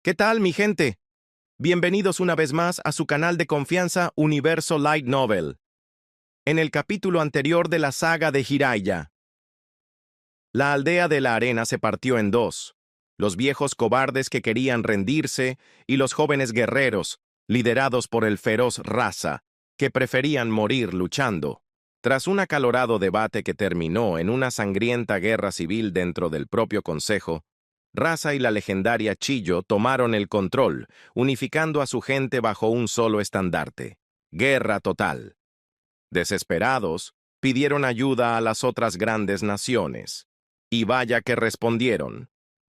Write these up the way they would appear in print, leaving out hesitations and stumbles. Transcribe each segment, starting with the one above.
¿Qué tal, mi gente? Bienvenidos una vez más a su canal de confianza Universo Light Novel. En el capítulo anterior de la saga de Jiraiya, la aldea de la arena se partió en dos: los viejos cobardes que querían rendirse y los jóvenes guerreros, liderados por el feroz Raza, que preferían morir luchando. Tras un acalorado debate que terminó en una sangrienta guerra civil dentro del propio consejo, Raza y la legendaria Chillo tomaron el control, unificando a su gente bajo un solo estandarte: guerra total. Desesperados, pidieron ayuda a las otras grandes naciones. Y vaya que respondieron.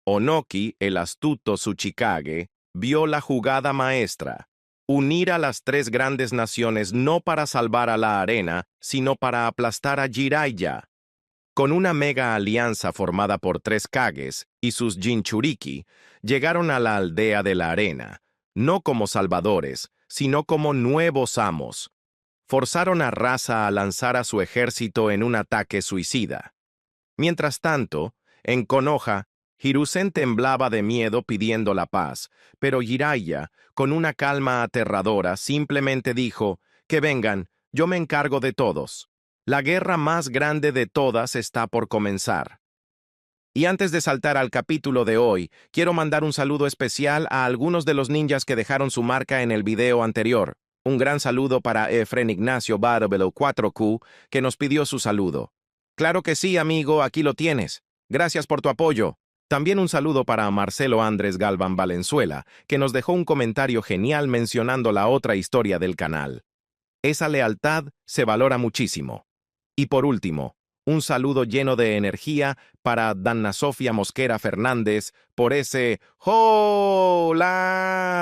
Onoki, el astuto Tsuchikage, vio la jugada maestra: unir a las tres grandes naciones no para salvar a la arena, sino para aplastar a Jiraiya. Con una mega alianza formada por tres Kages y sus Jinchuriki, llegaron a la aldea de la arena, no como salvadores, sino como nuevos amos. Forzaron a Raza a lanzar a su ejército en un ataque suicida. Mientras tanto, en Konoha, Hiruzen temblaba de miedo pidiendo la paz, pero Jiraiya, con una calma aterradora, simplemente dijo: «Que vengan, yo me encargo de todos. La guerra más grande de todas está por comenzar». Y antes de saltar al capítulo de hoy, quiero mandar un saludo especial a algunos de los ninjas que dejaron su marca en el video anterior. Un gran saludo para Efren Ignacio Barbelo 4Q, que nos pidió su saludo. Claro que sí, amigo, aquí lo tienes. Gracias por tu apoyo. También un saludo para Marcelo Andrés Galván Valenzuela, que nos dejó un comentario genial mencionando la otra historia del canal. Esa lealtad se valora muchísimo. Y por último, un saludo lleno de energía para Danna Sofía Mosquera Fernández por ese «¡Hola!»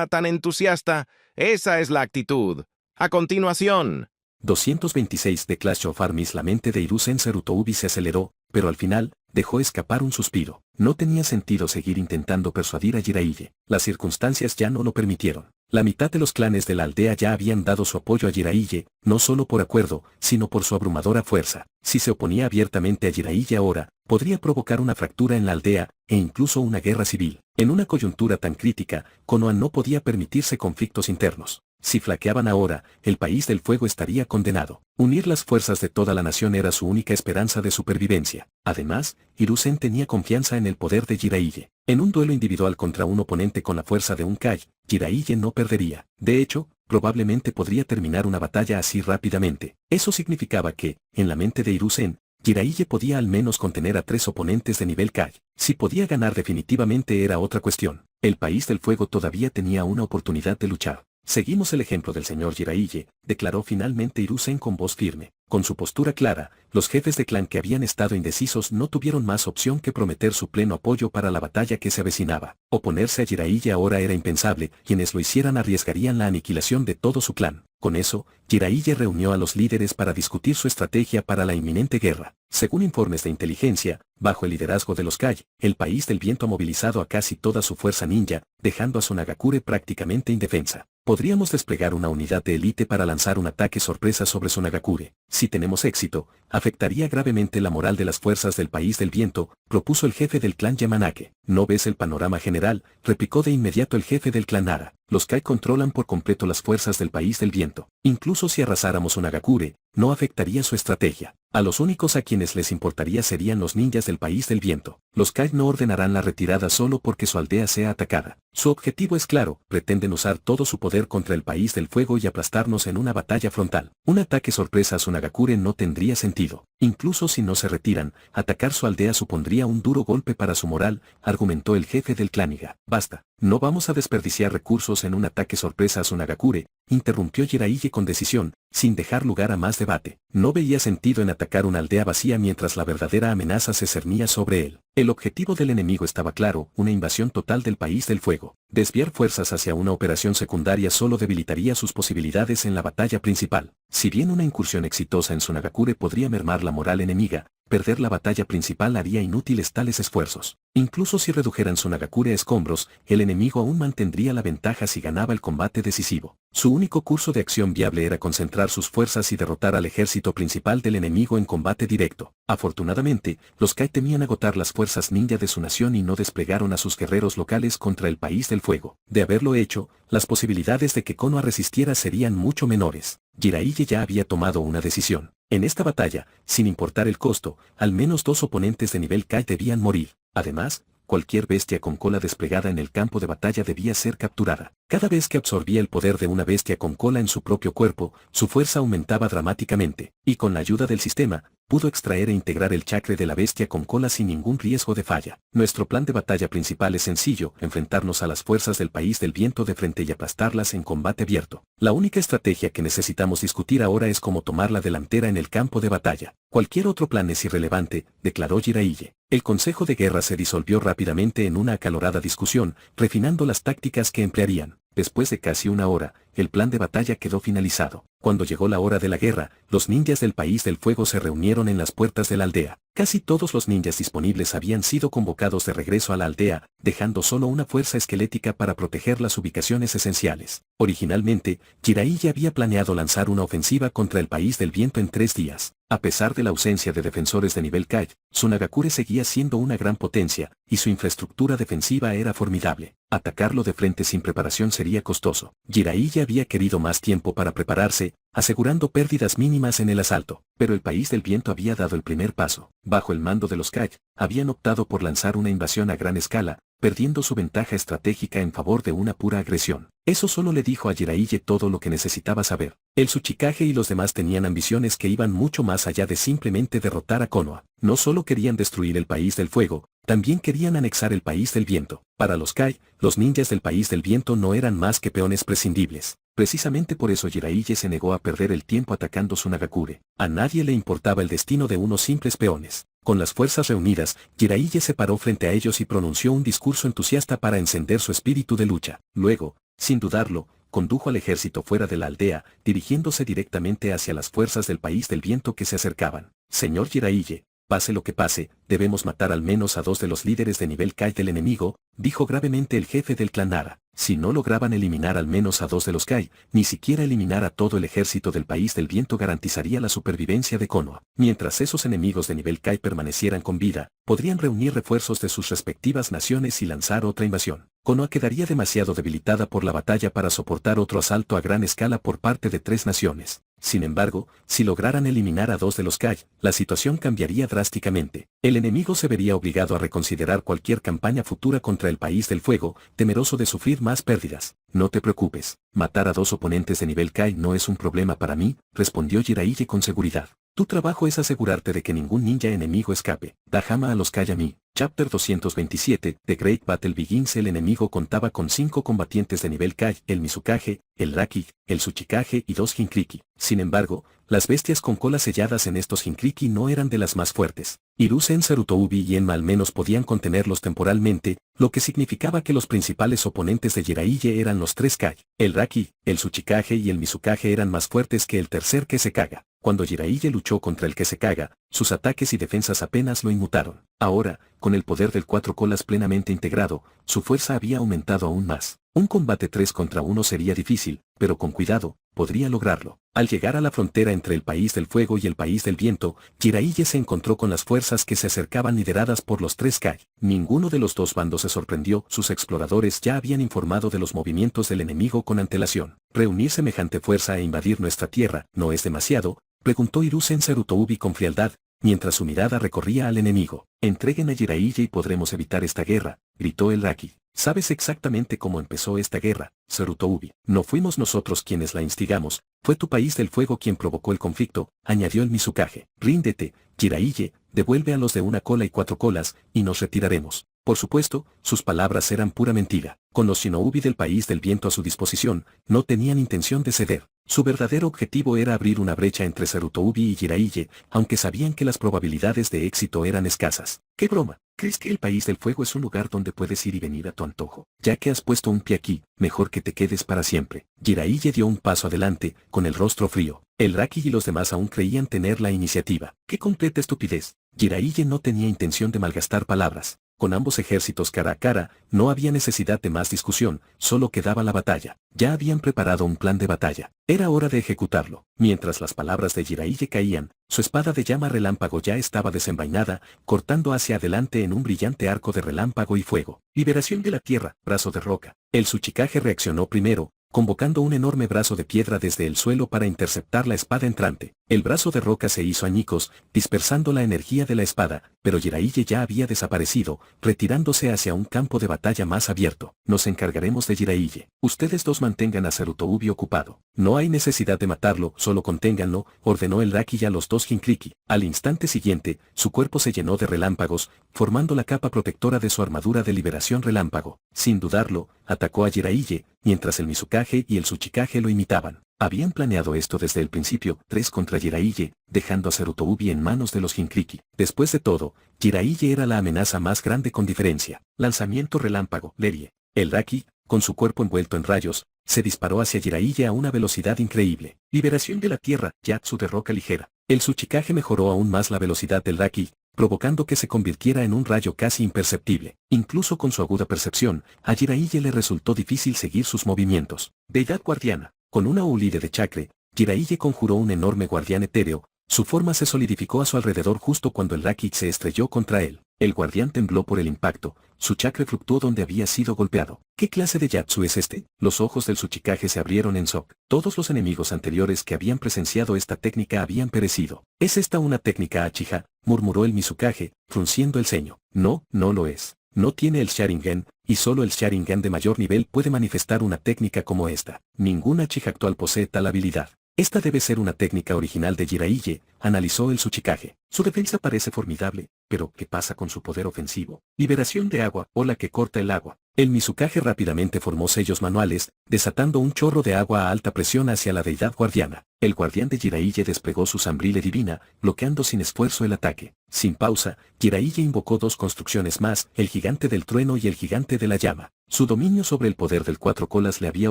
tan entusiasta. Esa es la actitud. A continuación. 226 de Clash of Armies. La mente de Hiruzen Serutoubi se aceleró, pero al final, dejó escapar un suspiro. No tenía sentido seguir intentando persuadir a Jiraiya. Las circunstancias ya no lo permitieron. La mitad de los clanes de la aldea ya habían dado su apoyo a Jiraiya, no solo por acuerdo, sino por su abrumadora fuerza. Si se oponía abiertamente a Jiraiya ahora, podría provocar una fractura en la aldea, e incluso una guerra civil. En una coyuntura tan crítica, Konoha no podía permitirse conflictos internos. Si flaqueaban ahora, el país del fuego estaría condenado. Unir las fuerzas de toda la nación era su única esperanza de supervivencia. Además, Hiruzen tenía confianza en el poder de Jiraiya. En un duelo individual contra un oponente con la fuerza de un Kage, Jiraiya no perdería. De hecho, probablemente podría terminar una batalla así rápidamente. Eso significaba que, en la mente de Hiruzen, Jiraiya podía al menos contener a tres oponentes de nivel Kage. Si podía ganar definitivamente era otra cuestión. El país del fuego todavía tenía una oportunidad de luchar. «Seguimos el ejemplo del señor Jiraiya», declaró finalmente Hiruzen con voz firme. Con su postura clara, los jefes de clan que habían estado indecisos no tuvieron más opción que prometer su pleno apoyo para la batalla que se avecinaba. Oponerse a Jiraiya ahora era impensable, quienes lo hicieran arriesgarían la aniquilación de todo su clan. Con eso, Jiraiya reunió a los líderes para discutir su estrategia para la inminente guerra. Según informes de inteligencia, bajo el liderazgo de los Kage, el país del viento ha movilizado a casi toda su fuerza ninja, dejando a Sonagakure prácticamente indefensa. Podríamos desplegar una unidad de élite para lanzar un ataque sorpresa sobre Sonagakure. Si tenemos éxito, afectaría gravemente la moral de las fuerzas del país del viento, propuso el jefe del clan Yamanake. ¿No ves el panorama general?, replicó de inmediato el jefe del clan Nara. Los Kai controlan por completo las fuerzas del país del viento. Incluso si arrasáramos Sonagakure, no afectaría su estrategia. A los únicos a quienes les importaría serían los ninjas del país del viento. Los Kai no ordenarán la retirada solo porque su aldea sea atacada. Su objetivo es claro: pretenden usar todo su poder contra el país del fuego y aplastarnos en una batalla frontal. Un ataque sorpresa a Sonagakure no tendría sentido. Incluso si no se retiran, atacar su aldea supondría un duro golpe para su moral, argumentó el jefe del clan Iga. Basta. No vamos a desperdiciar recursos en un ataque sorpresa a Sonagakure, interrumpió Jiraiya con decisión, sin dejar lugar a más debate. No veía sentido en atacar una aldea vacía mientras la verdadera amenaza se cernía sobre él. El objetivo del enemigo estaba claro: una invasión total del país del fuego. Desviar fuerzas hacia una operación secundaria solo debilitaría sus posibilidades en la batalla principal. Si bien una incursión exitosa en Sonagakure podría mermar la moral enemiga, perder la batalla principal haría inútiles tales esfuerzos. Incluso si redujeran su Nagakure a escombros, el enemigo aún mantendría la ventaja si ganaba el combate decisivo. Su único curso de acción viable era concentrar sus fuerzas y derrotar al ejército principal del enemigo en combate directo. Afortunadamente, los Kai temían agotar las fuerzas ninja de su nación y no desplegaron a sus guerreros locales contra el país del fuego. De haberlo hecho, las posibilidades de que Konoha resistiera serían mucho menores. Jiraiya ya había tomado una decisión. En esta batalla, sin importar el costo, al menos 2 oponentes de nivel Kai debían morir. Además, cualquier bestia con cola desplegada en el campo de batalla debía ser capturada. Cada vez que absorbía el poder de una bestia con cola en su propio cuerpo, su fuerza aumentaba dramáticamente, y con la ayuda del sistema, pudo extraer e integrar el chakra de la bestia con cola sin ningún riesgo de falla. Nuestro plan de batalla principal es sencillo: enfrentarnos a las fuerzas del país del viento de frente y aplastarlas en combate abierto. La única estrategia que necesitamos discutir ahora es cómo tomar la delantera en el campo de batalla. Cualquier otro plan es irrelevante, declaró Jiraiya. El consejo de guerra se disolvió rápidamente en una acalorada discusión, refinando las tácticas que emplearían. Después de casi una hora, el plan de batalla quedó finalizado. Cuando llegó la hora de la guerra, los ninjas del país del fuego se reunieron en las puertas de la aldea. Casi todos los ninjas disponibles habían sido convocados de regreso a la aldea, dejando solo una fuerza esquelética para proteger las ubicaciones esenciales. Originalmente, Jiraiya había planeado lanzar una ofensiva contra el país del viento en 3 días. A pesar de la ausencia de defensores de nivel Kai, su Nagakure seguía siendo una gran potencia, y su infraestructura defensiva era formidable. Atacarlo de frente sin preparación sería costoso. Jiraiya había querido más tiempo para prepararse, asegurando pérdidas mínimas en el asalto, pero el país del viento había dado el primer paso. Bajo el mando de los Kai, habían optado por lanzar una invasión a gran escala, perdiendo su ventaja estratégica en favor de una pura agresión. Eso solo le dijo a Jiraiya todo lo que necesitaba saber. El Tsuchikage y los demás tenían ambiciones que iban mucho más allá de simplemente derrotar a Konoha. No solo querían destruir el país del fuego, también querían anexar el país del viento. Para los Kai, los ninjas del país del viento no eran más que peones prescindibles. Precisamente por eso Jiraiya se negó a perder el tiempo atacando su Nagakure. A nadie le importaba el destino de unos simples peones. Con las fuerzas reunidas, Jiraiya se paró frente a ellos y pronunció un discurso entusiasta para encender su espíritu de lucha. Luego, sin dudarlo, condujo al ejército fuera de la aldea, dirigiéndose directamente hacia las fuerzas del país del viento que se acercaban. Señor Jiraiya, pase lo que pase, debemos matar al menos a 2 de los líderes de nivel Kai del enemigo, dijo gravemente el jefe del clan Nara. Si no lograban eliminar al menos a 2 de los Kai, ni siquiera eliminar a todo el ejército del país del viento garantizaría la supervivencia de Konoha. Mientras esos enemigos de nivel Kai permanecieran con vida, podrían reunir refuerzos de sus respectivas naciones y lanzar otra invasión. Konoha quedaría demasiado debilitada por la batalla para soportar otro asalto a gran escala por parte de 3 naciones. Sin embargo, si lograran eliminar a 2 de los Kai, la situación cambiaría drásticamente. El enemigo se vería obligado a reconsiderar cualquier campaña futura contra el país del fuego, temeroso de sufrir más pérdidas. No te preocupes, matar a 2 oponentes de nivel Kai no es un problema para mí, respondió Jiraiya con seguridad. Tu trabajo es asegurarte de que ningún ninja enemigo escape. Da Hama a los Kai a mí. Chapter 227, The Great Battle Begins. El enemigo contaba con 5 combatientes de nivel Kai, el Mizukage, el Raki, el Tsuchikage y 2 Jinkriki. Sin embargo, las bestias con colas selladas en estos Jinkriki no eran de las más fuertes. Hiruzen Sarutoubi y Enma al menos podían contenerlos temporalmente, lo que significaba que los principales oponentes de Jiraiya eran los 3 Kai. El Raki, el Tsuchikage y el Mizukage eran más fuertes que el tercer Kezekage. Cuando Jiraiya luchó contra el Kezekage, sus ataques y defensas apenas lo inmutaron. Ahora, con el poder del 4 colas plenamente integrado, su fuerza había aumentado aún más. Un combate 3 contra 1 sería difícil, pero con cuidado, podría lograrlo. Al llegar a la frontera entre el país del fuego y el país del viento, Jiraiya se encontró con las fuerzas que se acercaban lideradas por los 3 Kai. Ninguno de los 2 bandos se sorprendió, sus exploradores ya habían informado de los movimientos del enemigo con antelación. ¿Reunir semejante fuerza e invadir nuestra tierra no es demasiado?, preguntó Hiruzen Sarutoubi con frialdad, mientras su mirada recorría al enemigo. Entreguen a Jiraiya y podremos evitar esta guerra, gritó el Raki. ¿Sabes exactamente cómo empezó esta guerra, Sarutoubi? No fuimos nosotros quienes la instigamos, fue tu país del fuego quien provocó el conflicto, añadió el Mizukage. Ríndete, Jiraiya, devuelve a los de 1 cola y 4 colas, y nos retiraremos. Por supuesto, sus palabras eran pura mentira. Con los shinobi del país del viento a su disposición, no tenían intención de ceder. Su verdadero objetivo era abrir una brecha entre Sarutoubi y Jiraiya, aunque sabían que las probabilidades de éxito eran escasas. ¡Qué broma! ¿Crees que el país del fuego es un lugar donde puedes ir y venir a tu antojo? Ya que has puesto un pie aquí, mejor que te quedes para siempre. Jiraiya dio un paso adelante, con el rostro frío. El Raki y los demás aún creían tener la iniciativa. ¡Qué completa estupidez! Jiraiya no tenía intención de malgastar palabras. Con ambos ejércitos cara a cara, no había necesidad de más discusión, solo quedaba la batalla. Ya habían preparado un plan de batalla. Era hora de ejecutarlo. Mientras las palabras de Jiraiya caían, su espada de llama relámpago ya estaba desenvainada, cortando hacia adelante en un brillante arco de relámpago y fuego. Liberación de la tierra, brazo de roca. El Tsuchikage reaccionó primero, convocando un enorme brazo de piedra desde el suelo para interceptar la espada entrante. El brazo de roca se hizo añicos, dispersando la energía de la espada, pero Jiraiya ya había desaparecido, retirándose hacia un campo de batalla más abierto. Nos encargaremos de Jiraiya. Ustedes dos mantengan a Sarutoubi ocupado. No hay necesidad de matarlo, solo conténganlo, ordenó el Raki a los dos Jinkriki. Al instante siguiente, su cuerpo se llenó de relámpagos, formando la capa protectora de su armadura de liberación relámpago. Sin dudarlo, atacó a Jiraiya, mientras el Mizukage y el Tsuchikage lo imitaban. Habían planeado esto desde el principio, 3 contra Jiraiya, dejando a Sarutoubi en manos de los Jinkriki. Después de todo, Jiraiya era la amenaza más grande con diferencia. Lanzamiento relámpago, Lerie. El Raki, con su cuerpo envuelto en rayos, se disparó hacia Jiraiya a una velocidad increíble. Liberación de la tierra, Yatsu de roca ligera. El Tsuchikage mejoró aún más la velocidad del Raki, provocando que se convirtiera en un rayo casi imperceptible. Incluso con su aguda percepción, a Jiraiya le resultó difícil seguir sus movimientos. Deidad guardiana. Con una ulide de chakre, Jiraiya conjuró un enorme guardián etéreo. Su forma se solidificó a su alrededor justo cuando el Raki se estrelló contra él. El guardián tembló por el impacto, su chakra fluctuó donde había sido golpeado. ¿Qué clase de Yatsu es este? Los ojos del Tsuchikage se abrieron en shock. Todos los enemigos anteriores que habían presenciado esta técnica habían perecido. ¿Es esta una técnica Uchiha?, murmuró el Mizukage, frunciendo el ceño. No, no lo es. No tiene el Sharingan, y solo el Sharingan de mayor nivel puede manifestar una técnica como esta. Ningún Uchiha actual posee tal habilidad. Esta debe ser una técnica original de Jiraiya, analizó el Tsuchikage. Su defensa parece formidable, pero ¿qué pasa con su poder ofensivo? Liberación de agua, ola que corta el agua. El Mizukage rápidamente formó sellos manuales, desatando un chorro de agua a alta presión hacia la deidad guardiana. El guardián de Jiraiya desplegó su sambrile divina, bloqueando sin esfuerzo el ataque. Sin pausa, Jiraiya invocó 2 construcciones más, el gigante del trueno y el gigante de la llama. Su dominio sobre el poder del 4 colas le había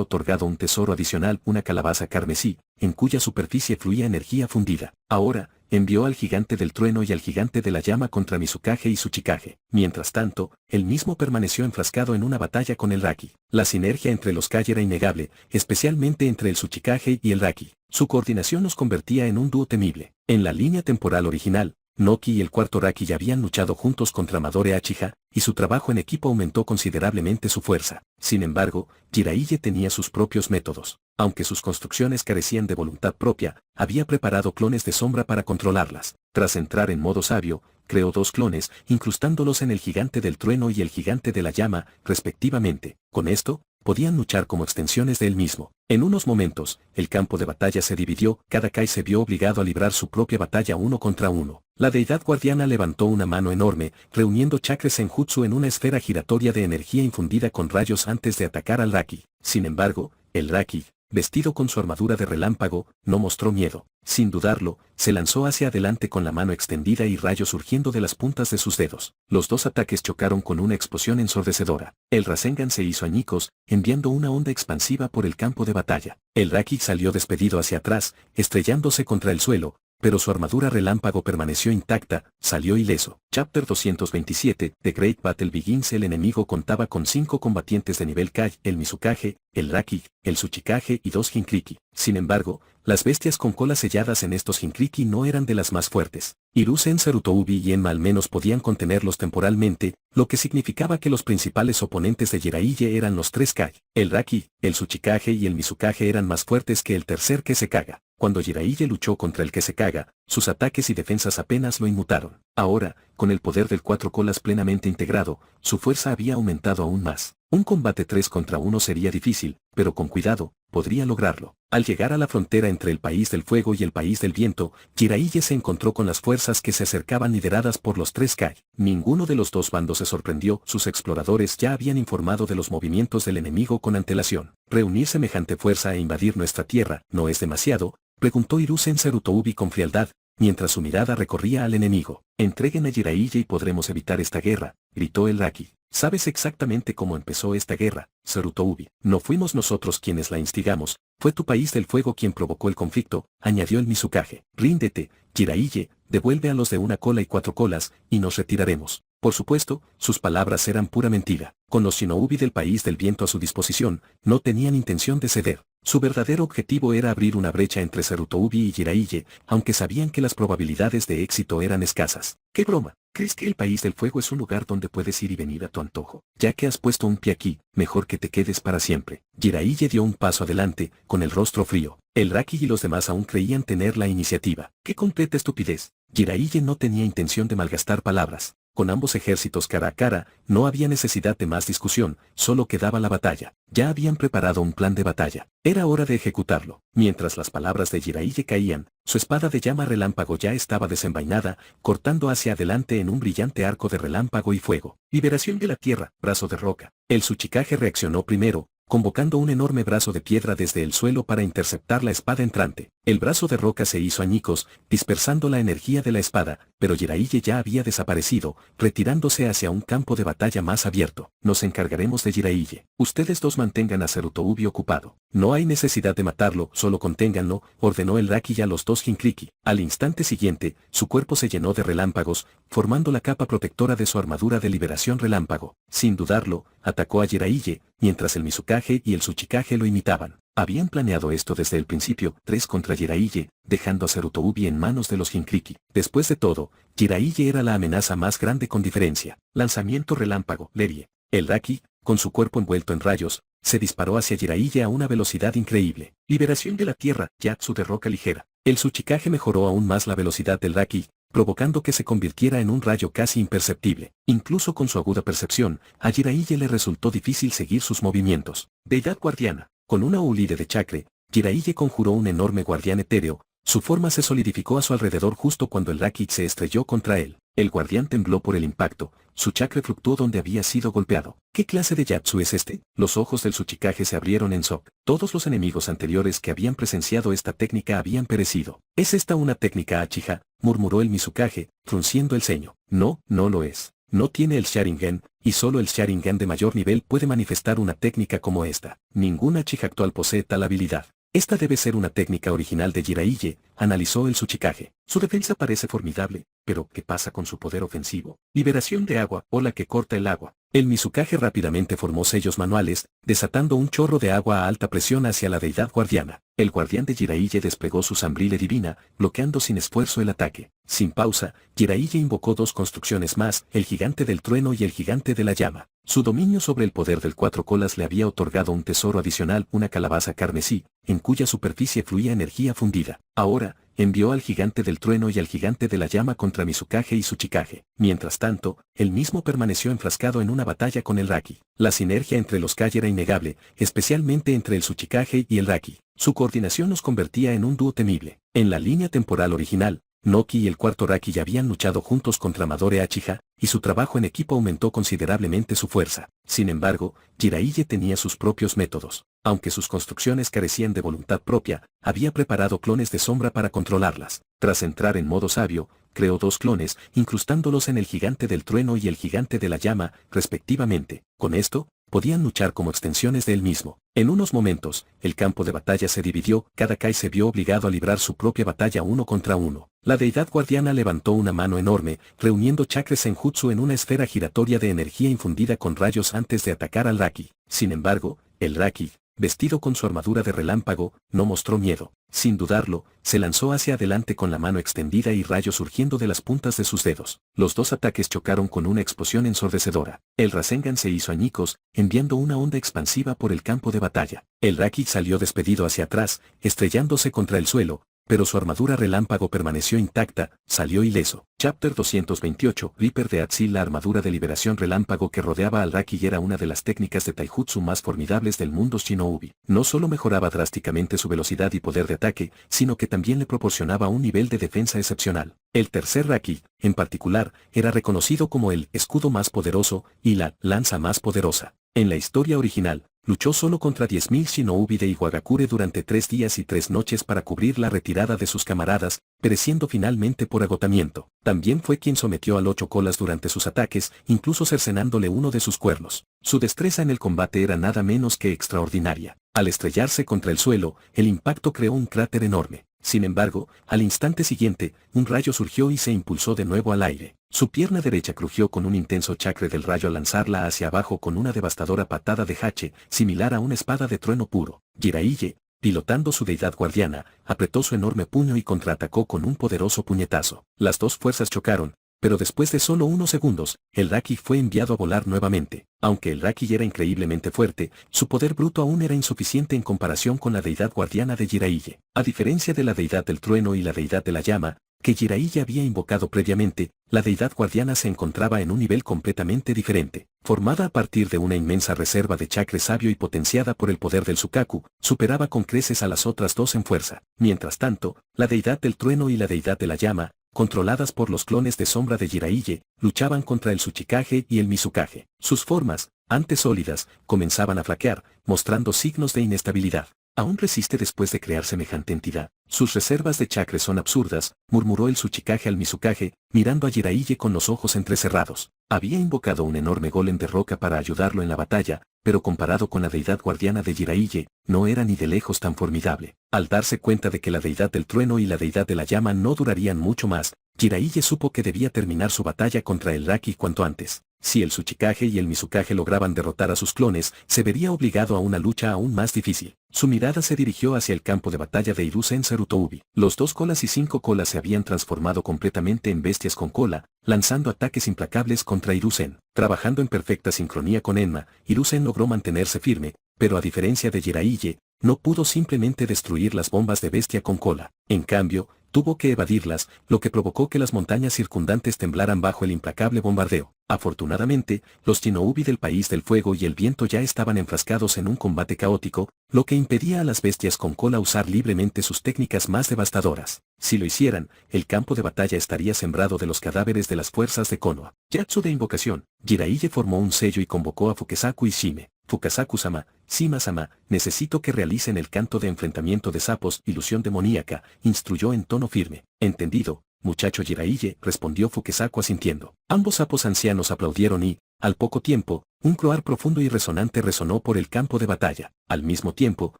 otorgado un tesoro adicional, una calabaza carmesí, en cuya superficie fluía energía fundida. Ahora, envió al gigante del trueno y al gigante de la llama contra Mizukage y Tsuchikage. Mientras tanto, él mismo permaneció enfrascado en una batalla con el Raki. La sinergia entre los Kai era innegable, especialmente entre el Tsuchikage y el Raki. Su coordinación los convertía en un dúo temible. En la línea temporal original, Noki y el cuarto Raki ya habían luchado juntos contra Madore Uchiha, y su trabajo en equipo aumentó considerablemente su fuerza. Sin embargo, Jiraiya tenía sus propios métodos. Aunque sus construcciones carecían de voluntad propia, había preparado clones de sombra para controlarlas. Tras entrar en modo sabio, creó 2 clones, incrustándolos en el gigante del trueno y el gigante de la llama, respectivamente. Con esto, podían luchar como extensiones de él mismo. En unos momentos, el campo de batalla se dividió, cada Kai se vio obligado a librar su propia batalla uno contra uno. La deidad guardiana levantó una mano enorme, reuniendo chakra senjutsu en una esfera giratoria de energía infundida con rayos antes de atacar al Raki. Sin embargo, el Raki, vestido con su armadura de relámpago, no mostró miedo. Sin dudarlo, se lanzó hacia adelante con la mano extendida y rayos surgiendo de las puntas de sus dedos. Los 2 ataques chocaron con una explosión ensordecedora. El Rasengan se hizo añicos, enviando una onda expansiva por el campo de batalla. El Raki salió despedido hacia atrás, estrellándose contra el suelo, pero su armadura relámpago permaneció intacta, salió ileso. Chapter 227, The Great Battle Begins. El enemigo contaba con 5 combatientes de nivel Kai, el Mizukage, el Raki, el Tsuchikage y 2 Jinkriki. Sin embargo, las bestias con colas selladas en estos Jinkriki no eran de las más fuertes. Hiruzen, Sarutoubi y Enma al menos podían contenerlos temporalmente, lo que significaba que los principales oponentes de Jiraiya eran los 3 Kai. El Raki, el Tsuchikage y el Mizukage eran más fuertes que el tercer Kesekage. Cuando Jiraiya luchó contra el Kesekage, sus ataques y defensas apenas lo inmutaron. Ahora, con el poder del 4 colas plenamente integrado, su fuerza había aumentado aún más. Un combate 3 contra 1 sería difícil, pero con cuidado, podría lograrlo. Al llegar a la frontera entre el país del fuego y el país del viento, Jiraiya se encontró con las fuerzas que se acercaban lideradas por los 3 Kai. Ninguno de los 2 bandos se sorprendió, sus exploradores ya habían informado de los movimientos del enemigo con antelación. ¿Reunir semejante fuerza e invadir nuestra tierra no es demasiado?, preguntó Hiruzen Sarutoubi con frialdad, mientras su mirada recorría al enemigo. Entreguen a Jiraiya y podremos evitar esta guerra, gritó el Raki. ¿Sabes exactamente cómo empezó esta guerra, Sarutoubi? No fuimos nosotros quienes la instigamos, fue tu país del fuego quien provocó el conflicto, añadió el Mizukage. Ríndete, Jiraiya, devuelve a los de una cola y 4 colas, y nos retiraremos. Por supuesto, sus palabras eran pura mentira. Con los shinobi del país del viento a su disposición, no tenían intención de ceder. Su verdadero objetivo era abrir una brecha entre Sarutobi y Jiraiya, aunque sabían que las probabilidades de éxito eran escasas. ¡Qué broma! ¿Crees que el país del fuego es un lugar donde puedes ir y venir a tu antojo? Ya que has puesto un pie aquí, mejor que te quedes para siempre. Jiraiya dio un paso adelante, con el rostro frío. El Raki y los demás aún creían tener la iniciativa. ¡Qué completa estupidez! Jiraiya no tenía intención de malgastar palabras. Con ambos ejércitos cara a cara, no había necesidad de más discusión, solo quedaba la batalla. Ya habían preparado un plan de batalla. Era hora de ejecutarlo. Mientras las palabras de Jiraiya caían, su espada de llama relámpago ya estaba desenvainada, cortando hacia adelante en un brillante arco de relámpago y fuego. Liberación de la tierra, brazo de roca. El Tsuchikage reaccionó primero, convocando un enorme brazo de piedra desde el suelo para interceptar la espada entrante. El brazo de roca se hizo añicos, dispersando la energía de la espada, pero Jiraiya ya había desaparecido, retirándose hacia un campo de batalla más abierto. Nos encargaremos de Jiraiya. Ustedes dos mantengan a Sarutobi ocupado. No hay necesidad de matarlo, solo conténganlo, ordenó el Raki a los dos Jinkriki. Al instante siguiente, su cuerpo se llenó de relámpagos, formando la capa protectora de su armadura de liberación relámpago. Sin dudarlo, atacó a Jiraiya, mientras el Mizukage y el Tsuchikage lo imitaban. Habían planeado esto desde el principio, 3 contra Jiraiya, dejando a Sarutobi en manos de los Jinkriki. Después de todo, Jiraiya era la amenaza más grande con diferencia. Lanzamiento relámpago, Lerie. El Raki, con su cuerpo envuelto en rayos, se disparó hacia Jiraiya a una velocidad increíble. Liberación de la tierra, Yatsu de roca ligera. El Tsuchikage mejoró aún más la velocidad del Raki, provocando que se convirtiera en un rayo casi imperceptible. Incluso con su aguda percepción, a Jiraiya le resultó difícil seguir sus movimientos. Deidad guardiana. Con una ulide de chakre, Jiraiya conjuró un enorme guardián etéreo. Su forma se solidificó a su alrededor justo cuando el Raki se estrelló contra él. El guardián tembló por el impacto, su chakra fluctuó donde había sido golpeado. ¿Qué clase de Yatsu es este? Los ojos del Tsuchikage se abrieron en shock. Todos los enemigos anteriores que habían presenciado esta técnica habían perecido. ¿Es esta una técnica Uchiha?, murmuró el Mizukage, frunciendo el ceño. No, no lo es. No tiene el Sharingan, y solo el Sharingan de mayor nivel puede manifestar una técnica como esta. Ninguna Uchiha actual posee tal habilidad. Esta debe ser una técnica original de Jiraiya, analizó el Tsuchikage. Su defensa parece formidable, pero ¿qué pasa con su poder ofensivo? Liberación de agua, ola que corta el agua. El Mizukage rápidamente formó sellos manuales, desatando un chorro de agua a alta presión hacia la deidad guardiana. El guardián de Jiraiya desplegó su Sambrile divina, bloqueando sin esfuerzo el ataque. Sin pausa, Jiraiya invocó 2 construcciones más, el gigante del trueno y el gigante de la llama. Su dominio sobre el poder del 4 colas le había otorgado un tesoro adicional, una calabaza carmesí, en cuya superficie fluía energía fundida. Ahora, envió al gigante del trueno y al gigante de la llama contra Mizukage y Tsuchikage. Mientras tanto, él mismo permaneció enfrascado en una batalla con el Raki. La sinergia entre los Kai era innegable, especialmente entre el Tsuchikage y el Raki. Su coordinación los convertía en un dúo temible. En la línea temporal original, Noki y el cuarto Raki ya habían luchado juntos contra Madore Uchiha, y su trabajo en equipo aumentó considerablemente su fuerza. Sin embargo, Jiraiya tenía sus propios métodos. Aunque sus construcciones carecían de voluntad propia, había preparado clones de sombra para controlarlas. Tras entrar en modo sabio, creó 2 clones, incrustándolos en el gigante del trueno y el gigante de la llama, respectivamente. Con esto, podían luchar como extensiones de él mismo. En unos momentos, el campo de batalla se dividió, cada Kai se vio obligado a librar su propia batalla uno contra uno. La deidad guardiana levantó una mano enorme, reuniendo chakras senjutsu en una esfera giratoria de energía infundida con rayos antes de atacar al Raki. Sin embargo, el Raki, vestido con su armadura de relámpago, no mostró miedo. Sin dudarlo, se lanzó hacia adelante con la mano extendida y rayos surgiendo de las puntas de sus dedos. Los 2 ataques chocaron con una explosión ensordecedora. El Rasengan se hizo añicos, enviando una onda expansiva por el campo de batalla. El Raki salió despedido hacia atrás, estrellándose contra el suelo, pero su armadura relámpago permaneció intacta, salió ileso. Chapter 228, Reaper de Atsil. La armadura de liberación relámpago que rodeaba al Raki era una de las técnicas de taijutsu más formidables del mundo shinobi. No solo mejoraba drásticamente su velocidad y poder de ataque, sino que también le proporcionaba un nivel de defensa excepcional. El tercer Raki, en particular, era reconocido como el escudo más poderoso y la lanza más poderosa. En la historia original, luchó solo contra 10.000 shinobi de Iwagakure durante 3 días y 3 noches para cubrir la retirada de sus camaradas, pereciendo finalmente por agotamiento. También fue quien sometió al 8 colas durante sus ataques, incluso cercenándole uno de sus cuernos. Su destreza en el combate era nada menos que extraordinaria. Al estrellarse contra el suelo, el impacto creó un cráter enorme. Sin embargo, al instante siguiente, un rayo surgió y se impulsó de nuevo al aire. Su pierna derecha crujió con un intenso chakra del rayo al lanzarla hacia abajo con una devastadora patada de hache, similar a una espada de trueno puro. Jiraiya, pilotando su deidad guardiana, apretó su enorme puño y contraatacó con un poderoso puñetazo. Las dos fuerzas chocaron, pero después de solo unos segundos, el Raki fue enviado a volar nuevamente. Aunque el Raki era increíblemente fuerte, su poder bruto aún era insuficiente en comparación con la deidad guardiana de Jiraiya. A diferencia de la deidad del trueno y la deidad de la llama, que Jiraiya había invocado previamente, la deidad guardiana se encontraba en un nivel completamente diferente. Formada a partir de una inmensa reserva de chakra sabio y potenciada por el poder del Sukaku, superaba con creces a las otras dos en fuerza. Mientras tanto, la deidad del trueno y la deidad de la llama, controladas por los clones de sombra de Jiraiya, luchaban contra el Tsuchikage y el Mizukage. Sus formas, antes sólidas, comenzaban a flaquear, mostrando signos de inestabilidad. ¿Aún resiste después de crear semejante entidad? Sus reservas de chakra son absurdas, murmuró el Tsuchikage al Mizukage, mirando a Jiraiya con los ojos entrecerrados. Había invocado un enorme golem de roca para ayudarlo en la batalla, pero comparado con la deidad guardiana de Jiraiya, no era ni de lejos tan formidable. Al darse cuenta de que la deidad del trueno y la deidad de la llama no durarían mucho más, Jiraiya supo que debía terminar su batalla contra el Raki cuanto antes. Si el Tsuchikage y el Mizukage lograban derrotar a sus clones, se vería obligado a una lucha aún más difícil. Su mirada se dirigió hacia el campo de batalla de Hiruzen Sarutoubi. Los 2 colas y 5 colas se habían transformado completamente en bestias con cola, lanzando ataques implacables contra Hiruzen. Trabajando en perfecta sincronía con Enma, Hiruzen logró mantenerse firme, pero a diferencia de Jiraiya, no pudo simplemente destruir las bombas de bestia con cola. En cambio, tuvo que evadirlas, lo que provocó que las montañas circundantes temblaran bajo el implacable bombardeo. Afortunadamente, los Shinobi del País del Fuego y el Viento ya estaban enfrascados en un combate caótico, lo que impedía a las bestias con cola usar libremente sus técnicas más devastadoras. Si lo hicieran, el campo de batalla estaría sembrado de los cadáveres de las fuerzas de Konoha. Yatsu de invocación. Jiraiya formó un sello y convocó a Fukasaku y Shime. Fukasaku-sama, Shima-sama, necesito que realicen el canto de enfrentamiento de sapos, ilusión demoníaca, instruyó en tono firme. Entendido, muchacho Jiraiya, respondió Fukasaku asintiendo. Ambos sapos ancianos aplaudieron y, al poco tiempo, un croar profundo y resonante resonó por el campo de batalla. Al mismo tiempo,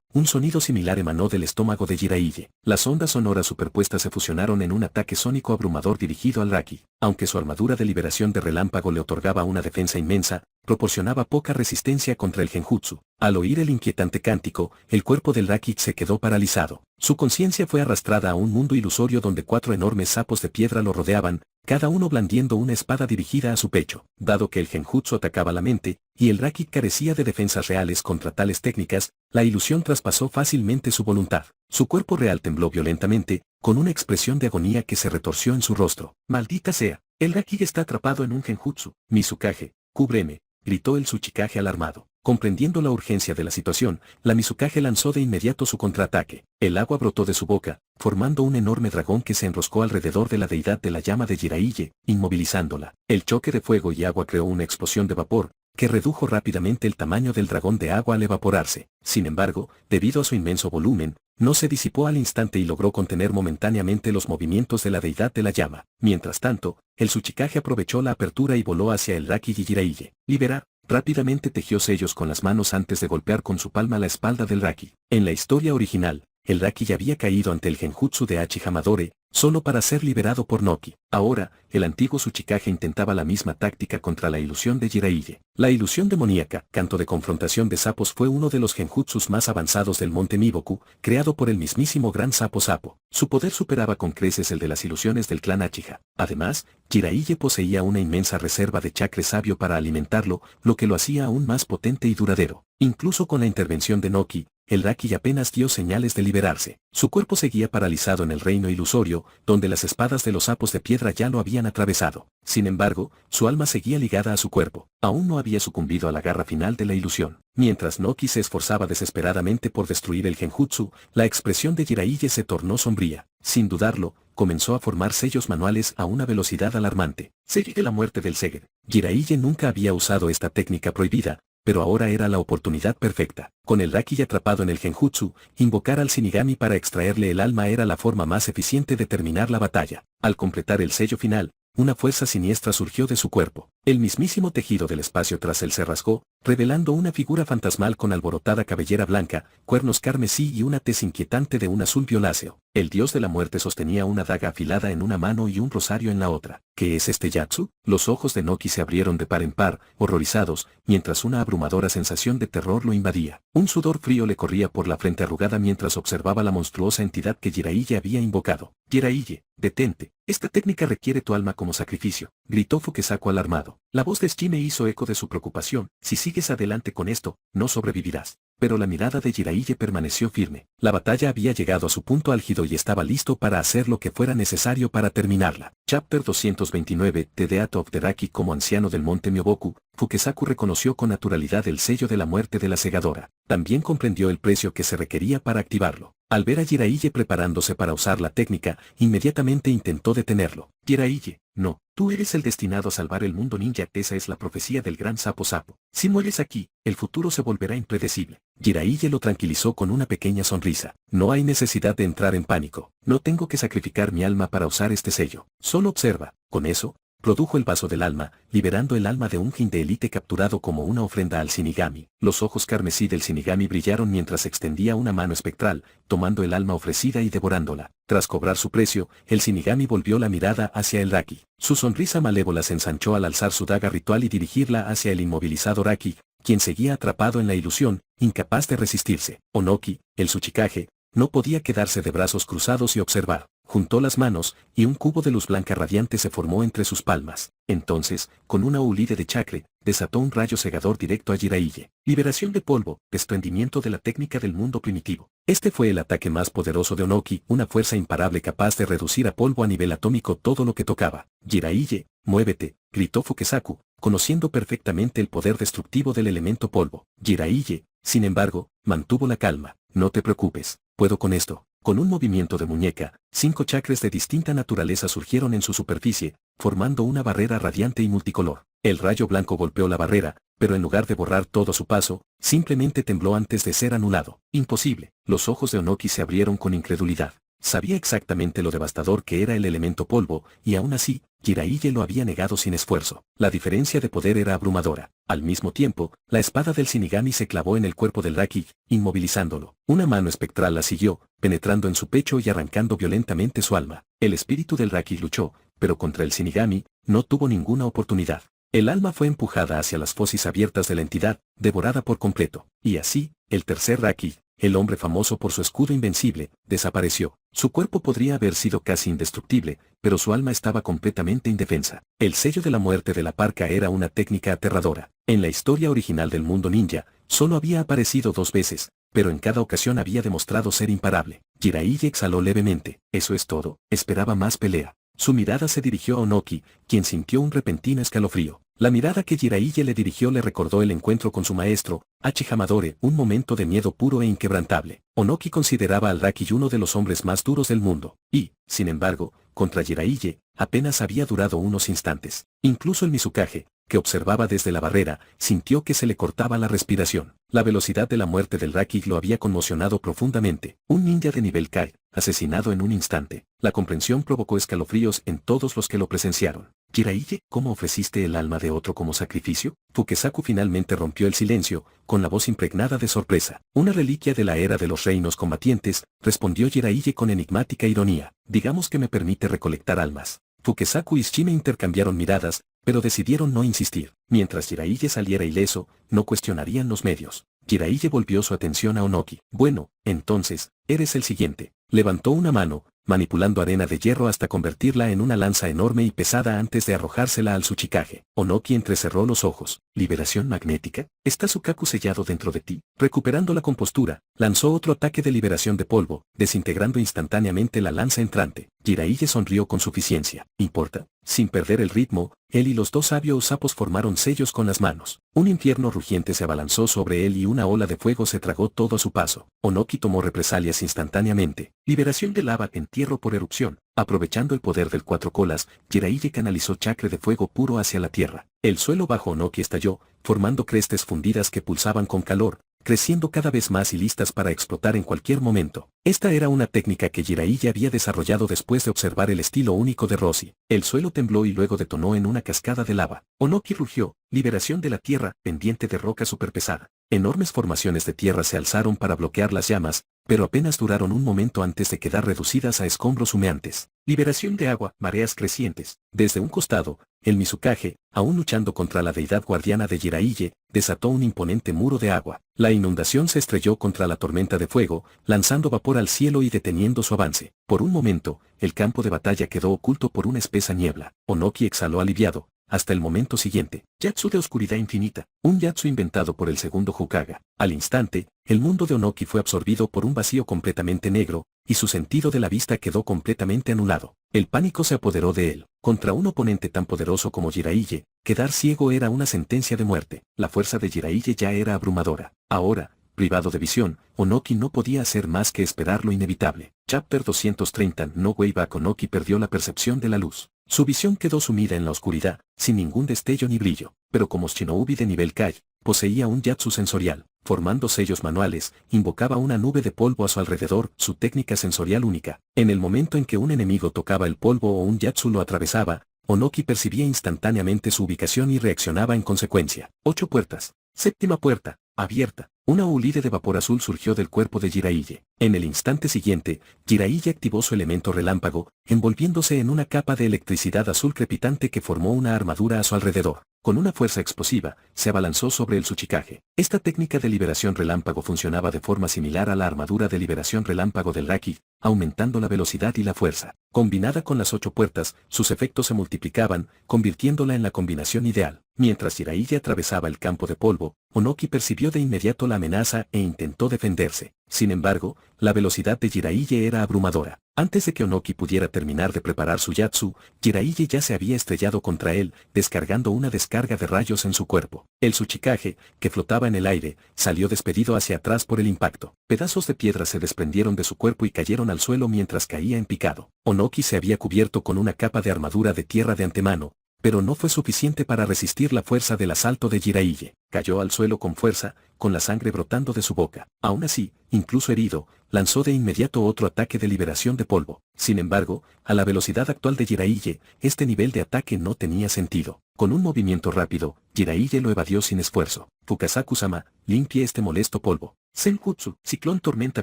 un sonido similar emanó del estómago de Jiraiya. Las ondas sonoras superpuestas se fusionaron en un ataque sónico abrumador dirigido al Raki. Aunque su armadura de liberación de relámpago le otorgaba una defensa inmensa, proporcionaba poca resistencia contra el genjutsu. Al oír el inquietante cántico, el cuerpo del Raki se quedó paralizado. Su conciencia fue arrastrada a un mundo ilusorio donde 4 enormes sapos de piedra lo rodeaban, cada uno blandiendo una espada dirigida a su pecho. Dado que el genjutsu atacaba la mente, y el Raki carecía de defensas reales contra tales técnicas, la ilusión traspasó fácilmente su voluntad. Su cuerpo real tembló violentamente, con una expresión de agonía que se retorció en su rostro. ¡Maldita sea! El Raki está atrapado en un genjutsu. Mizukage, cúbreme, gritó el Tsuchikage alarmado. Comprendiendo la urgencia de la situación, la Mizukage lanzó de inmediato su contraataque. El agua brotó de su boca, formando un enorme dragón que se enroscó alrededor de la deidad de la llama de Jiraiya, inmovilizándola. El choque de fuego y agua creó una explosión de vapor, que redujo rápidamente el tamaño del dragón de agua al evaporarse. Sin embargo, debido a su inmenso volumen, no se disipó al instante y logró contener momentáneamente los movimientos de la deidad de la llama. Mientras tanto, el Tsuchikage aprovechó la apertura y voló hacia el Raki y Jiraiya. Liberar. Rápidamente tejió sellos con las manos antes de golpear con su palma la espalda del Raki. En la historia original, el Raki ya había caído ante el genjutsu de Hachi Hamadore, solo para ser liberado por Noki. Ahora, el antiguo Tsuchikage intentaba la misma táctica contra la ilusión de Jiraiya. La ilusión demoníaca, canto de confrontación de sapos, fue uno de los genjutsus más avanzados del monte Miboku, creado por el mismísimo Gran Sapo Sapo. Su poder superaba con creces el de las ilusiones del clan Uchiha. Además, Jiraiya poseía una inmensa reserva de chakra sabio para alimentarlo, lo que lo hacía aún más potente y duradero. Incluso con la intervención de Noki, el Raki apenas dio señales de liberarse. Su cuerpo seguía paralizado en el reino ilusorio, donde las espadas de los sapos de piedra ya lo habían atravesado. Sin embargo, su alma seguía ligada a su cuerpo. Aún no había sucumbido a la garra final de la ilusión. Mientras Noki se esforzaba desesperadamente por destruir el genjutsu, la expresión de Jiraiya se tornó sombría. Sin dudarlo, comenzó a formar sellos manuales a una velocidad alarmante. Sello de la muerte del Seigen. Jiraiya nunca había usado esta técnica prohibida, pero ahora era la oportunidad perfecta. Con el Raki atrapado en el genjutsu, invocar al Shinigami para extraerle el alma era la forma más eficiente de terminar la batalla. Al completar el sello final, una fuerza siniestra surgió de su cuerpo. El mismísimo tejido del espacio tras él se rasgó, revelando una figura fantasmal con alborotada cabellera blanca, cuernos carmesí y una tez inquietante de un azul violáceo. El dios de la muerte sostenía una daga afilada en una mano y un rosario en la otra. ¿Qué es este Yatsu? Los ojos de Noki se abrieron de par en par, horrorizados, mientras una abrumadora sensación de terror lo invadía. Un sudor frío le corría por la frente arrugada mientras observaba la monstruosa entidad que Jiraiya había invocado. Jiraiya, detente. Esta técnica requiere tu alma como sacrificio, gritó Fukesaku alarmado. La voz de Shime hizo eco de su preocupación. Si sigues adelante con esto, no sobrevivirás. Pero la mirada de Jiraiya permaneció firme. La batalla había llegado a su punto álgido y estaba listo para hacer lo que fuera necesario para terminarla. Chapter 229, The Death of the Raki. Como anciano del monte Myoboku, Fukesaku reconoció con naturalidad el sello de la muerte de la segadora. También comprendió el precio que se requería para activarlo. Al ver a Jiraiya preparándose para usar la técnica, inmediatamente intentó detenerlo. Jiraiya, no, tú eres el destinado a salvar el mundo ninja. Esa es la profecía del gran sapo sapo. Si mueres aquí, el futuro se volverá impredecible. Jiraiya lo tranquilizó con una pequeña sonrisa. No hay necesidad de entrar en pánico. No tengo que sacrificar mi alma para usar este sello. Solo observa. Con eso, produjo el vaso del alma, liberando el alma de un Jin de élite capturado como una ofrenda al Shinigami. Los ojos carmesí del Shinigami brillaron mientras extendía una mano espectral, tomando el alma ofrecida y devorándola. Tras cobrar su precio, el Shinigami volvió la mirada hacia el Raki. Su sonrisa malévola se ensanchó al alzar su daga ritual y dirigirla hacia el inmovilizado Raki, quien seguía atrapado en la ilusión, incapaz de resistirse. Onoki, el Tsuchikage, no podía quedarse de brazos cruzados y observar. Juntó las manos, y un cubo de luz blanca radiante se formó entre sus palmas. Entonces, con una ulide de chakra, desató un rayo cegador directo a Jiraiya. Liberación de polvo, desprendimiento de la técnica del mundo primitivo. Este fue el ataque más poderoso de Onoki, una fuerza imparable capaz de reducir a polvo a nivel atómico todo lo que tocaba. Jiraiya, muévete, gritó Fukesaku, conociendo perfectamente el poder destructivo del elemento polvo. Jiraiya, sin embargo, mantuvo la calma. No te preocupes, puedo con esto. Con un movimiento de muñeca, 5 chakras de distinta naturaleza surgieron en su superficie, formando una barrera radiante y multicolor. El rayo blanco golpeó la barrera, pero en lugar de borrar todo a su paso, simplemente tembló antes de ser anulado. Imposible. Los ojos de Onoki se abrieron con incredulidad. Sabía exactamente lo devastador que era el elemento polvo, y aún así, Jiraiya lo había negado sin esfuerzo. La diferencia de poder era abrumadora. Al mismo tiempo, la espada del Shinigami se clavó en el cuerpo del Raki, inmovilizándolo. Una mano espectral la siguió, penetrando en su pecho y arrancando violentamente su alma. El espíritu del Raki luchó, pero contra el Shinigami, no tuvo ninguna oportunidad. El alma fue empujada hacia las fauces abiertas de la entidad, devorada por completo. Y así, el tercer Raki, el hombre famoso por su escudo invencible, desapareció. Su cuerpo podría haber sido casi indestructible, pero su alma estaba completamente indefensa. El sello de la muerte de la parca era una técnica aterradora. En la historia original del mundo ninja, solo había aparecido 2 veces, pero en cada ocasión había demostrado ser imparable. Jiraiya exhaló levemente. ¿Eso es todo? Esperaba más pelea. Su mirada se dirigió a Onoki, quien sintió un repentino escalofrío. La mirada que Jiraiya le dirigió le recordó el encuentro con su maestro, H. Hamadore, un momento de miedo puro e inquebrantable. Onoki consideraba al Raki uno de los hombres más duros del mundo, y, sin embargo, contra Jiraiya, apenas había durado unos instantes. Incluso el Mizukage, que observaba desde la barrera, sintió que se le cortaba la respiración. La velocidad de la muerte del Raki lo había conmocionado profundamente. Un ninja de nivel Kai, asesinado en un instante. La comprensión provocó escalofríos en todos los que lo presenciaron. Jiraiya, ¿cómo ofreciste el alma de otro como sacrificio? Fukesaku finalmente rompió el silencio, con la voz impregnada de sorpresa. Una reliquia de la era de los reinos combatientes, respondió Jiraiya con enigmática ironía. Digamos que me permite recolectar almas. Fukesaku y Shime intercambiaron miradas, pero decidieron no insistir. Mientras Jiraiya saliera ileso, no cuestionarían los medios. Jiraiya volvió su atención a Onoki. Bueno, entonces, eres el siguiente. Levantó una mano, manipulando arena de hierro hasta convertirla en una lanza enorme y pesada antes de arrojársela al Tsuchikage. Onoki entrecerró los ojos. ¿Liberación magnética? ¿Está Sukaku sellado dentro de ti? Recuperando la compostura, lanzó otro ataque de liberación de polvo, desintegrando instantáneamente la lanza entrante. Jiraiya sonrió con suficiencia. ¿Importa? Sin perder el ritmo, él y los 2 sabios sapos formaron sellos con las manos. Un infierno rugiente se abalanzó sobre él y una ola de fuego se tragó todo a su paso. Onoki tomó represalias instantáneamente. Liberación de lava, entierro por erupción. Aprovechando el poder del 4 colas, Jiraiya canalizó chakra de fuego puro hacia la tierra. El suelo bajo Onoki estalló, formando crestes fundidas que pulsaban con calor, creciendo cada vez más y listas para explotar en cualquier momento. Esta era una técnica que Jiraiya había desarrollado después de observar el estilo único de Roshi. El suelo tembló y luego detonó en una cascada de lava. Onoki rugió, liberación de la tierra, pendiente de roca superpesada. Enormes formaciones de tierra se alzaron para bloquear las llamas, pero apenas duraron un momento antes de quedar reducidas a escombros humeantes. Liberación de agua, mareas crecientes. Desde un costado, el Mizukage, aún luchando contra la deidad guardiana de Jiraiya, desató un imponente muro de agua. La inundación se estrelló contra la tormenta de fuego, lanzando vapor al cielo y deteniendo su avance. Por un momento, el campo de batalla quedó oculto por una espesa niebla. Onoki exhaló aliviado. Hasta el momento siguiente, Yatsu de oscuridad infinita, un Yatsu inventado por el segundo Hokage. Al instante, el mundo de Onoki fue absorbido por un vacío completamente negro, y su sentido de la vista quedó completamente anulado. El pánico se apoderó de él. Contra un oponente tan poderoso como Jiraiya, quedar ciego era una sentencia de muerte. La fuerza de Jiraiya ya era abrumadora. Ahora, privado de visión, Onoki no podía hacer más que esperar lo inevitable. Chapter 230 No Way Back. Onoki perdió la percepción de la luz. Su visión quedó sumida en la oscuridad, sin ningún destello ni brillo, pero como Shinobi de nivel Kai, poseía un Yatsu sensorial, formando sellos manuales, invocaba una nube de polvo a su alrededor, su técnica sensorial única. En el momento en que un enemigo tocaba el polvo o un Yatsu lo atravesaba, Onoki percibía instantáneamente su ubicación y reaccionaba en consecuencia. 8 puertas. Séptima puerta, abierta. Una ulide de vapor azul surgió del cuerpo de Jiraiya. En el instante siguiente, Jiraiya activó su elemento relámpago, envolviéndose en una capa de electricidad azul crepitante que formó una armadura a su alrededor. Con una fuerza explosiva, se abalanzó sobre el Tsuchikage. Esta técnica de liberación relámpago funcionaba de forma similar a la armadura de liberación relámpago del Raki, aumentando la velocidad y la fuerza. Combinada con las 8 puertas, sus efectos se multiplicaban, convirtiéndola en la combinación ideal. Mientras Jiraiya atravesaba el campo de polvo, Onoki percibió de inmediato la amenaza e intentó defenderse. Sin embargo, la velocidad de Jiraiya era abrumadora. Antes de que Onoki pudiera terminar de preparar su Yatsu, Jiraiya ya se había estrellado contra él, descargando una descarga de rayos en su cuerpo. El Tsuchikage, que flotaba en el aire, salió despedido hacia atrás por el impacto. Pedazos de piedra se desprendieron de su cuerpo y cayeron al suelo mientras caía en picado. Onoki se había cubierto con una capa de armadura de tierra de antemano, pero no fue suficiente para resistir la fuerza del asalto de Jiraiya. Cayó al suelo con fuerza, con la sangre brotando de su boca. Aún así, incluso herido, lanzó de inmediato otro ataque de liberación de polvo. Sin embargo, a la velocidad actual de Jiraiya, este nivel de ataque no tenía sentido. Con un movimiento rápido, Jiraiya lo evadió sin esfuerzo. Fukasaku-sama, limpie este molesto polvo. Senjutsu, ciclón tormenta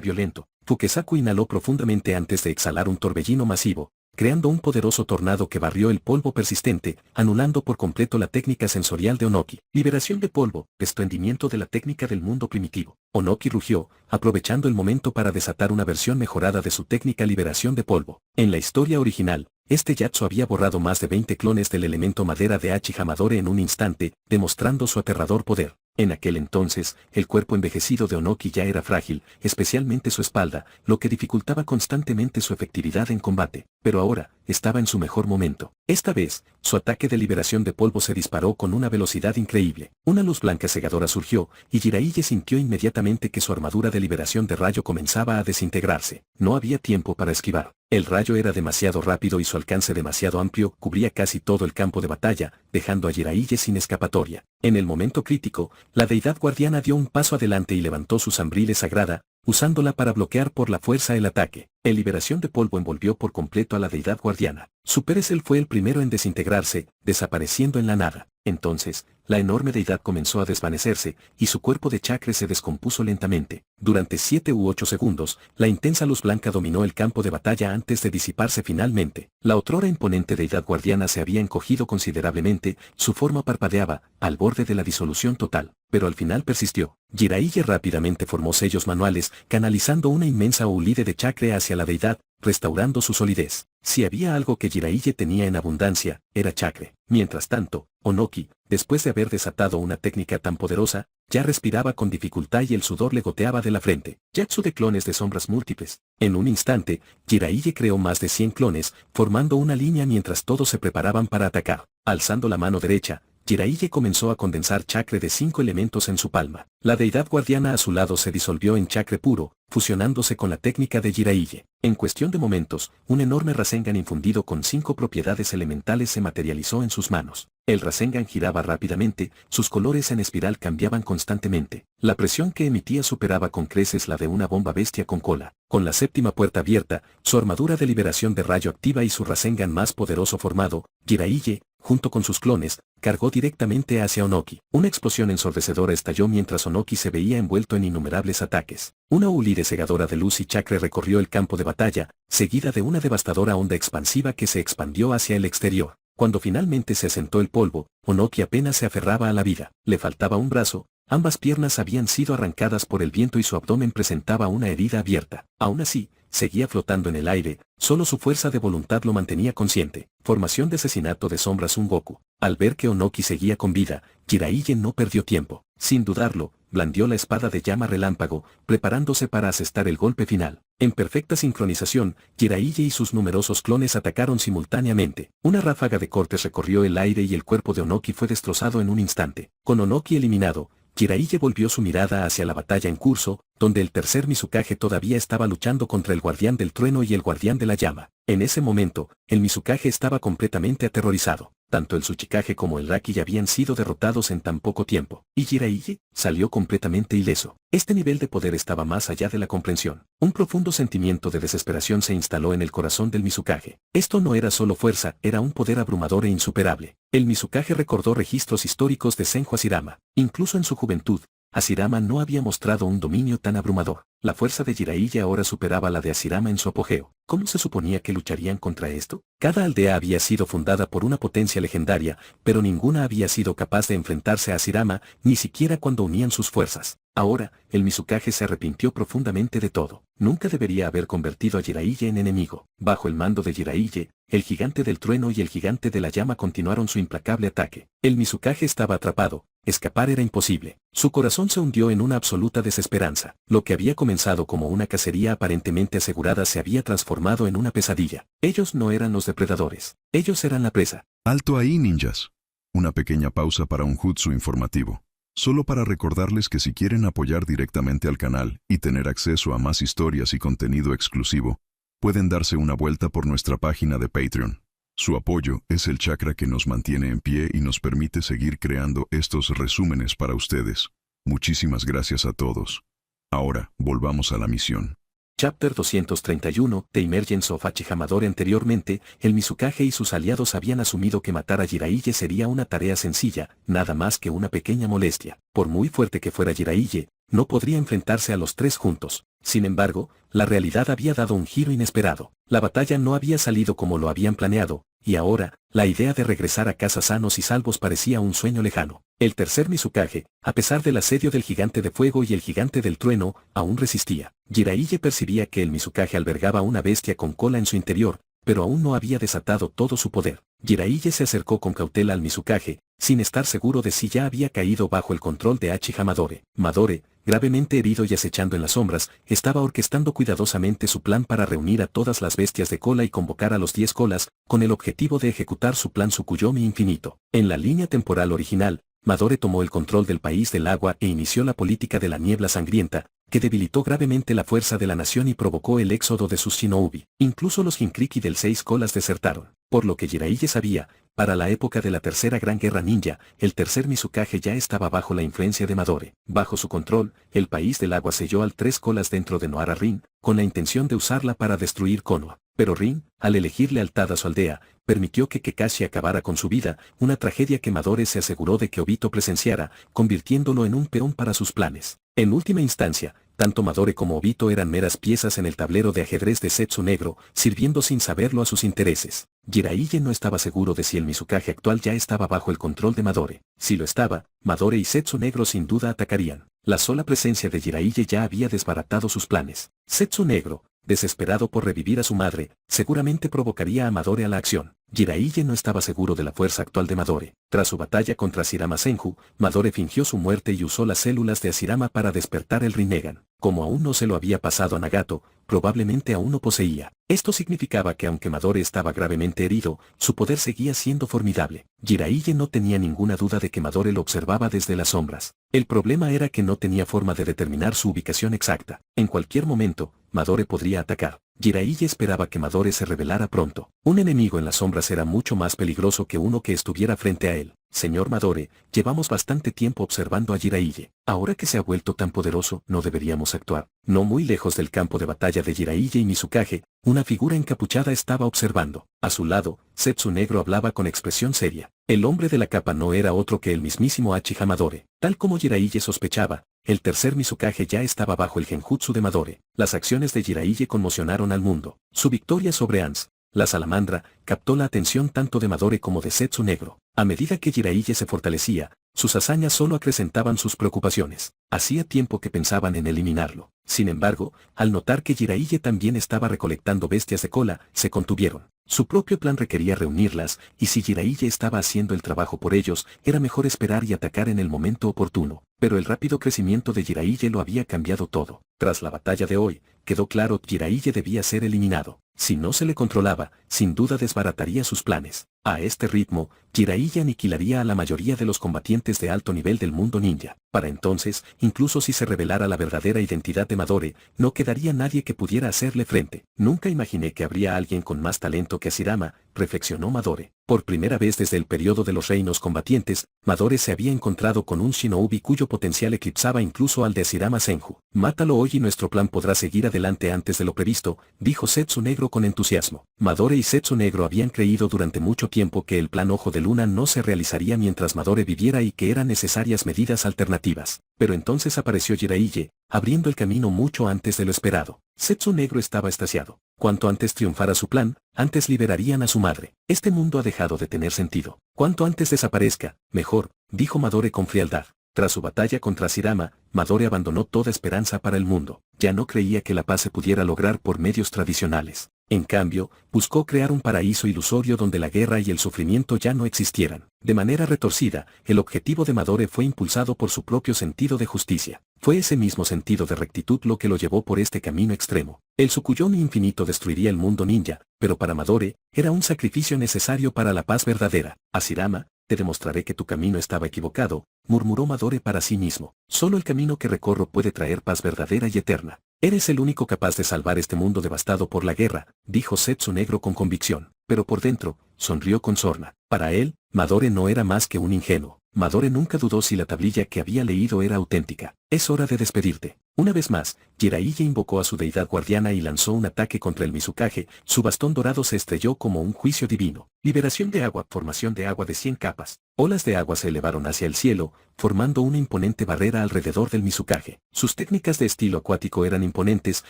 violento. Fukasaku inhaló profundamente antes de exhalar un torbellino masivo, creando un poderoso tornado que barrió el polvo persistente, anulando por completo la técnica sensorial de Onoki. Liberación de polvo, desprendimiento de la técnica del mundo primitivo. Onoki rugió, aprovechando el momento para desatar una versión mejorada de su técnica liberación de polvo. En la historia original, este Yatsu había borrado más de 20 clones del elemento madera de Hachi Hamadore en un instante, demostrando su aterrador poder. En aquel entonces, el cuerpo envejecido de Onoki ya era frágil, especialmente su espalda, lo que dificultaba constantemente su efectividad en combate, pero ahora, estaba en su mejor momento. Esta vez, su ataque de liberación de polvo se disparó con una velocidad increíble. Una luz blanca cegadora surgió, y Jiraiya sintió inmediatamente que su armadura de liberación de rayo comenzaba a desintegrarse. No había tiempo para esquivar. El rayo era demasiado rápido y su alcance demasiado amplio, cubría casi todo el campo de batalla, dejando a Jiraiya sin escapatoria. En el momento crítico, la deidad guardiana dio un paso adelante y levantó su zambrile sagrada, usándola para bloquear por la fuerza el ataque. El liberación de polvo envolvió por completo a la deidad guardiana. Su Perecel fue el primero en desintegrarse, desapareciendo en la nada. Entonces, la enorme deidad comenzó a desvanecerse, y su cuerpo de chakra se descompuso lentamente. Durante 7 u 8 segundos, la intensa luz blanca dominó el campo de batalla antes de disiparse finalmente. La otrora imponente deidad guardiana se había encogido considerablemente, su forma parpadeaba, al borde de la disolución total, pero al final persistió. Jiraiya rápidamente formó sellos manuales, canalizando una inmensa ulide de chakra hacia la deidad, restaurando su solidez. Si había algo que Jiraiya tenía en abundancia, era chakra. Mientras tanto, Onoki, después de haber desatado una técnica tan poderosa, ya respiraba con dificultad y el sudor le goteaba de la frente. Yatsu de clones de sombras múltiples. En un instante, Jiraiya creó más de 100 clones, formando una línea mientras todos se preparaban para atacar. Alzando la mano derecha, Jiraiya comenzó a condensar chakra de 5 elementos en su palma. La deidad guardiana a su lado se disolvió en chakra puro, fusionándose con la técnica de Jiraiya. En cuestión de momentos, un enorme Rasengan infundido con 5 propiedades elementales se materializó en sus manos. El Rasengan giraba rápidamente, sus colores en espiral cambiaban constantemente. La presión que emitía superaba con creces la de una bomba bestia con cola. Con la séptima puerta abierta, su armadura de liberación de rayo activa y su Rasengan más poderoso formado, Jiraiya, junto con sus clones, cargó directamente hacia Onoki. Una explosión ensordecedora estalló mientras Onoki se veía envuelto en innumerables ataques. Una ulide cegadora de luz y chakra recorrió el campo de batalla, seguida de una devastadora onda expansiva que se expandió hacia el exterior. Cuando finalmente se asentó el polvo, Onoki apenas se aferraba a la vida. Le faltaba un brazo, ambas piernas habían sido arrancadas por el viento y su abdomen presentaba una herida abierta. Aún así, seguía flotando en el aire, solo su fuerza de voluntad lo mantenía consciente. Formación de asesinato de sombras Son Goku. Al ver que Onoki seguía con vida, Jiraiya no perdió tiempo. Sin dudarlo, blandió la espada de llama relámpago, preparándose para asestar el golpe final. En perfecta sincronización, Jiraiya y sus numerosos clones atacaron simultáneamente. Una ráfaga de cortes recorrió el aire y el cuerpo de Onoki fue destrozado en un instante. Con Onoki eliminado, Jiraiya volvió su mirada hacia la batalla en curso, donde el tercer Mizukage todavía estaba luchando contra el guardián del trueno y el guardián de la llama. En ese momento, el Mizukage estaba completamente aterrorizado. Tanto el Tsuchikage como el Raki habían sido derrotados en tan poco tiempo, y Jiraiya salió completamente ileso. Este nivel de poder estaba más allá de la comprensión. Un profundo sentimiento de desesperación se instaló en el corazón del Mizukage. Esto no era solo fuerza, era un poder abrumador e insuperable. El Mizukage recordó registros históricos de Senju Hashirama. Incluso en su juventud, Hashirama no había mostrado un dominio tan abrumador. La fuerza de Jiraiya ahora superaba la de Hashirama en su apogeo. ¿Cómo se suponía que lucharían contra esto? Cada aldea había sido fundada por una potencia legendaria, pero ninguna había sido capaz de enfrentarse a Hashirama, ni siquiera cuando unían sus fuerzas. Ahora, el Mizukage se arrepintió profundamente de todo. Nunca debería haber convertido a Jiraiya en enemigo. Bajo el mando de Jiraiya, el gigante del trueno y el gigante de la llama continuaron su implacable ataque. El Mizukage estaba atrapado. Escapar era imposible. Su corazón se hundió en una absoluta desesperanza. Lo que había comenzado como una cacería aparentemente asegurada se había transformado en una pesadilla. Ellos no eran los depredadores. Ellos eran la presa. Alto ahí, ninjas. Una pequeña pausa para un jutsu informativo. Solo para recordarles que si quieren apoyar directamente al canal y tener acceso a más historias y contenido exclusivo, pueden darse una vuelta por nuestra página de Patreon. Su apoyo es el chakra que nos mantiene en pie y nos permite seguir creando estos resúmenes para ustedes. Muchísimas gracias a todos. Ahora, volvamos a la misión. Chapter 231, The Emergence of Hachihamadore. Anteriormente, el Mizukage y sus aliados habían asumido que matar a Jiraiya sería una tarea sencilla, nada más que una pequeña molestia. Por muy fuerte que fuera Jiraiya, no podría enfrentarse a los tres juntos. Sin embargo, la realidad había dado un giro inesperado. La batalla no había salido como lo habían planeado, y ahora, la idea de regresar a casa sanos y salvos parecía un sueño lejano. El tercer Mizukage, a pesar del asedio del gigante de fuego y el gigante del trueno, aún resistía. Jiraiya percibía que el Mizukage albergaba una bestia con cola en su interior, pero aún no había desatado todo su poder. Jiraiya se acercó con cautela al Mizukage, sin estar seguro de si ya había caído bajo el control de Hachihamadore. Madore, gravemente herido y acechando en las sombras, estaba orquestando cuidadosamente su plan para reunir a todas las bestias de cola y convocar a los 10 colas, con el objetivo de ejecutar su plan Tsukuyomi infinito. En la línea temporal original, Madore tomó el control del país del agua e inició la política de la niebla sangrienta, que debilitó gravemente la fuerza de la nación y provocó el éxodo de sus shinobi. Incluso los Jinkriki del 6 colas desertaron. Por lo que Jiraiya sabía, para la época de la tercera gran guerra ninja, el tercer Mizukage ya estaba bajo la influencia de Madore. Bajo su control, el país del agua selló al 3 colas dentro de Nohara Rin, con la intención de usarla para destruir Konoha. Pero Rin, al elegir lealtad a su aldea, permitió que Kakashi acabara con su vida, una tragedia que Madore se aseguró de que Obito presenciara, convirtiéndolo en un peón para sus planes. En última instancia, tanto Madore como Obito eran meras piezas en el tablero de ajedrez de Zetsu Negro, sirviendo sin saberlo a sus intereses. Jiraiya no estaba seguro de si el Mizukage actual ya estaba bajo el control de Madore. Si lo estaba, Madore y Zetsu Negro sin duda atacarían. La sola presencia de Jiraiya ya había desbaratado sus planes. Zetsu Negro, desesperado por revivir a su madre, seguramente provocaría a Madore a la acción. Jiraiya no estaba seguro de la fuerza actual de Madore. Tras su batalla contra Hashirama Senju, Madore fingió su muerte y usó las células de Hashirama para despertar el Rinnegan. Como aún no se lo había pasado a Nagato, probablemente aún no poseía. Esto significaba que aunque Madore estaba gravemente herido, su poder seguía siendo formidable. Jiraiya no tenía ninguna duda de que Madore lo observaba desde las sombras. El problema era que no tenía forma de determinar su ubicación exacta. En cualquier momento, Madore podría atacar. Jiraiya esperaba que Madore se revelara pronto. Un enemigo en las sombras era mucho más peligroso que uno que estuviera frente a él. Señor Madore, llevamos bastante tiempo observando a Jiraiya. Ahora que se ha vuelto tan poderoso, ¿no deberíamos actuar? No muy lejos del campo de batalla de Jiraiya y Mizukage, una figura encapuchada estaba observando. A su lado, Zetsu Negro hablaba con expresión seria. El hombre de la capa no era otro que el mismísimo Uchiha Madore. Tal como Jiraiya sospechaba, el tercer Mizukage ya estaba bajo el genjutsu de Madore. Las acciones de Jiraiya conmocionaron al mundo. Su victoria sobre Ans, la salamandra, captó la atención tanto de Madore como de Zetsu Negro. A medida que Jiraiya se fortalecía, sus hazañas solo acrecentaban sus preocupaciones. Hacía tiempo que pensaban en eliminarlo. Sin embargo, al notar que Jiraiya también estaba recolectando bestias de cola, se contuvieron. Su propio plan requería reunirlas, y si Jiraiya estaba haciendo el trabajo por ellos, era mejor esperar y atacar en el momento oportuno. Pero el rápido crecimiento de Jiraiya lo había cambiado todo. Tras la batalla de hoy, quedó claro que Jiraiya debía ser eliminado. Si no se le controlaba, sin duda desbarataría sus planes. A este ritmo, Jiraiya aniquilaría a la mayoría de los combatientes de alto nivel del mundo ninja. Para entonces, incluso si se revelara la verdadera identidad de Madore, no quedaría nadie que pudiera hacerle frente. Nunca imaginé que habría alguien con más talento que Asirama, reflexionó Madore. Por primera vez desde el periodo de los reinos combatientes, Madore se había encontrado con un shinobi cuyo potencial eclipsaba incluso al de Asirama Senju. Mátalo hoy y nuestro plan podrá seguir adelante antes de lo previsto, dijo Zetsu Negro con entusiasmo. Madore y Zetsu Negro habían creído durante mucho tiempo que el plan Ojo de Luna no se realizaría mientras Madore viviera y que eran necesarias medidas alternativas. Pero entonces apareció Jiraiya, abriendo el camino mucho antes de lo esperado. Zetsu Negro estaba extasiado. Cuanto antes triunfara su plan, antes liberarían a su madre. Este mundo ha dejado de tener sentido. Cuanto antes desaparezca, mejor, dijo Madore con frialdad. Tras su batalla contra Asirama, Madore abandonó toda esperanza para el mundo. Ya no creía que la paz se pudiera lograr por medios tradicionales. En cambio, buscó crear un paraíso ilusorio donde la guerra y el sufrimiento ya no existieran. De manera retorcida, el objetivo de Madore fue impulsado por su propio sentido de justicia. Fue ese mismo sentido de rectitud lo que lo llevó por este camino extremo. El Tsukuyomi infinito destruiría el mundo ninja, pero para Madore, era un sacrificio necesario para la paz verdadera. Asirama, te demostraré que tu camino estaba equivocado, murmuró Madore para sí mismo. Solo el camino que recorro puede traer paz verdadera y eterna. Eres el único capaz de salvar este mundo devastado por la guerra, dijo Zetsu Negro con convicción. Pero por dentro, sonrió con sorna. Para él, Madore no era más que un ingenuo. Madore nunca dudó si la tablilla que había leído era auténtica. Es hora de despedirte. Una vez más, Jiraiya invocó a su deidad guardiana y lanzó un ataque contra el Mizukage. Su bastón dorado se estrelló como un juicio divino. Liberación de agua, formación de agua de 100 capas. Olas de agua se elevaron hacia el cielo, formando una imponente barrera alrededor del Mizukage. Sus técnicas de estilo acuático eran imponentes,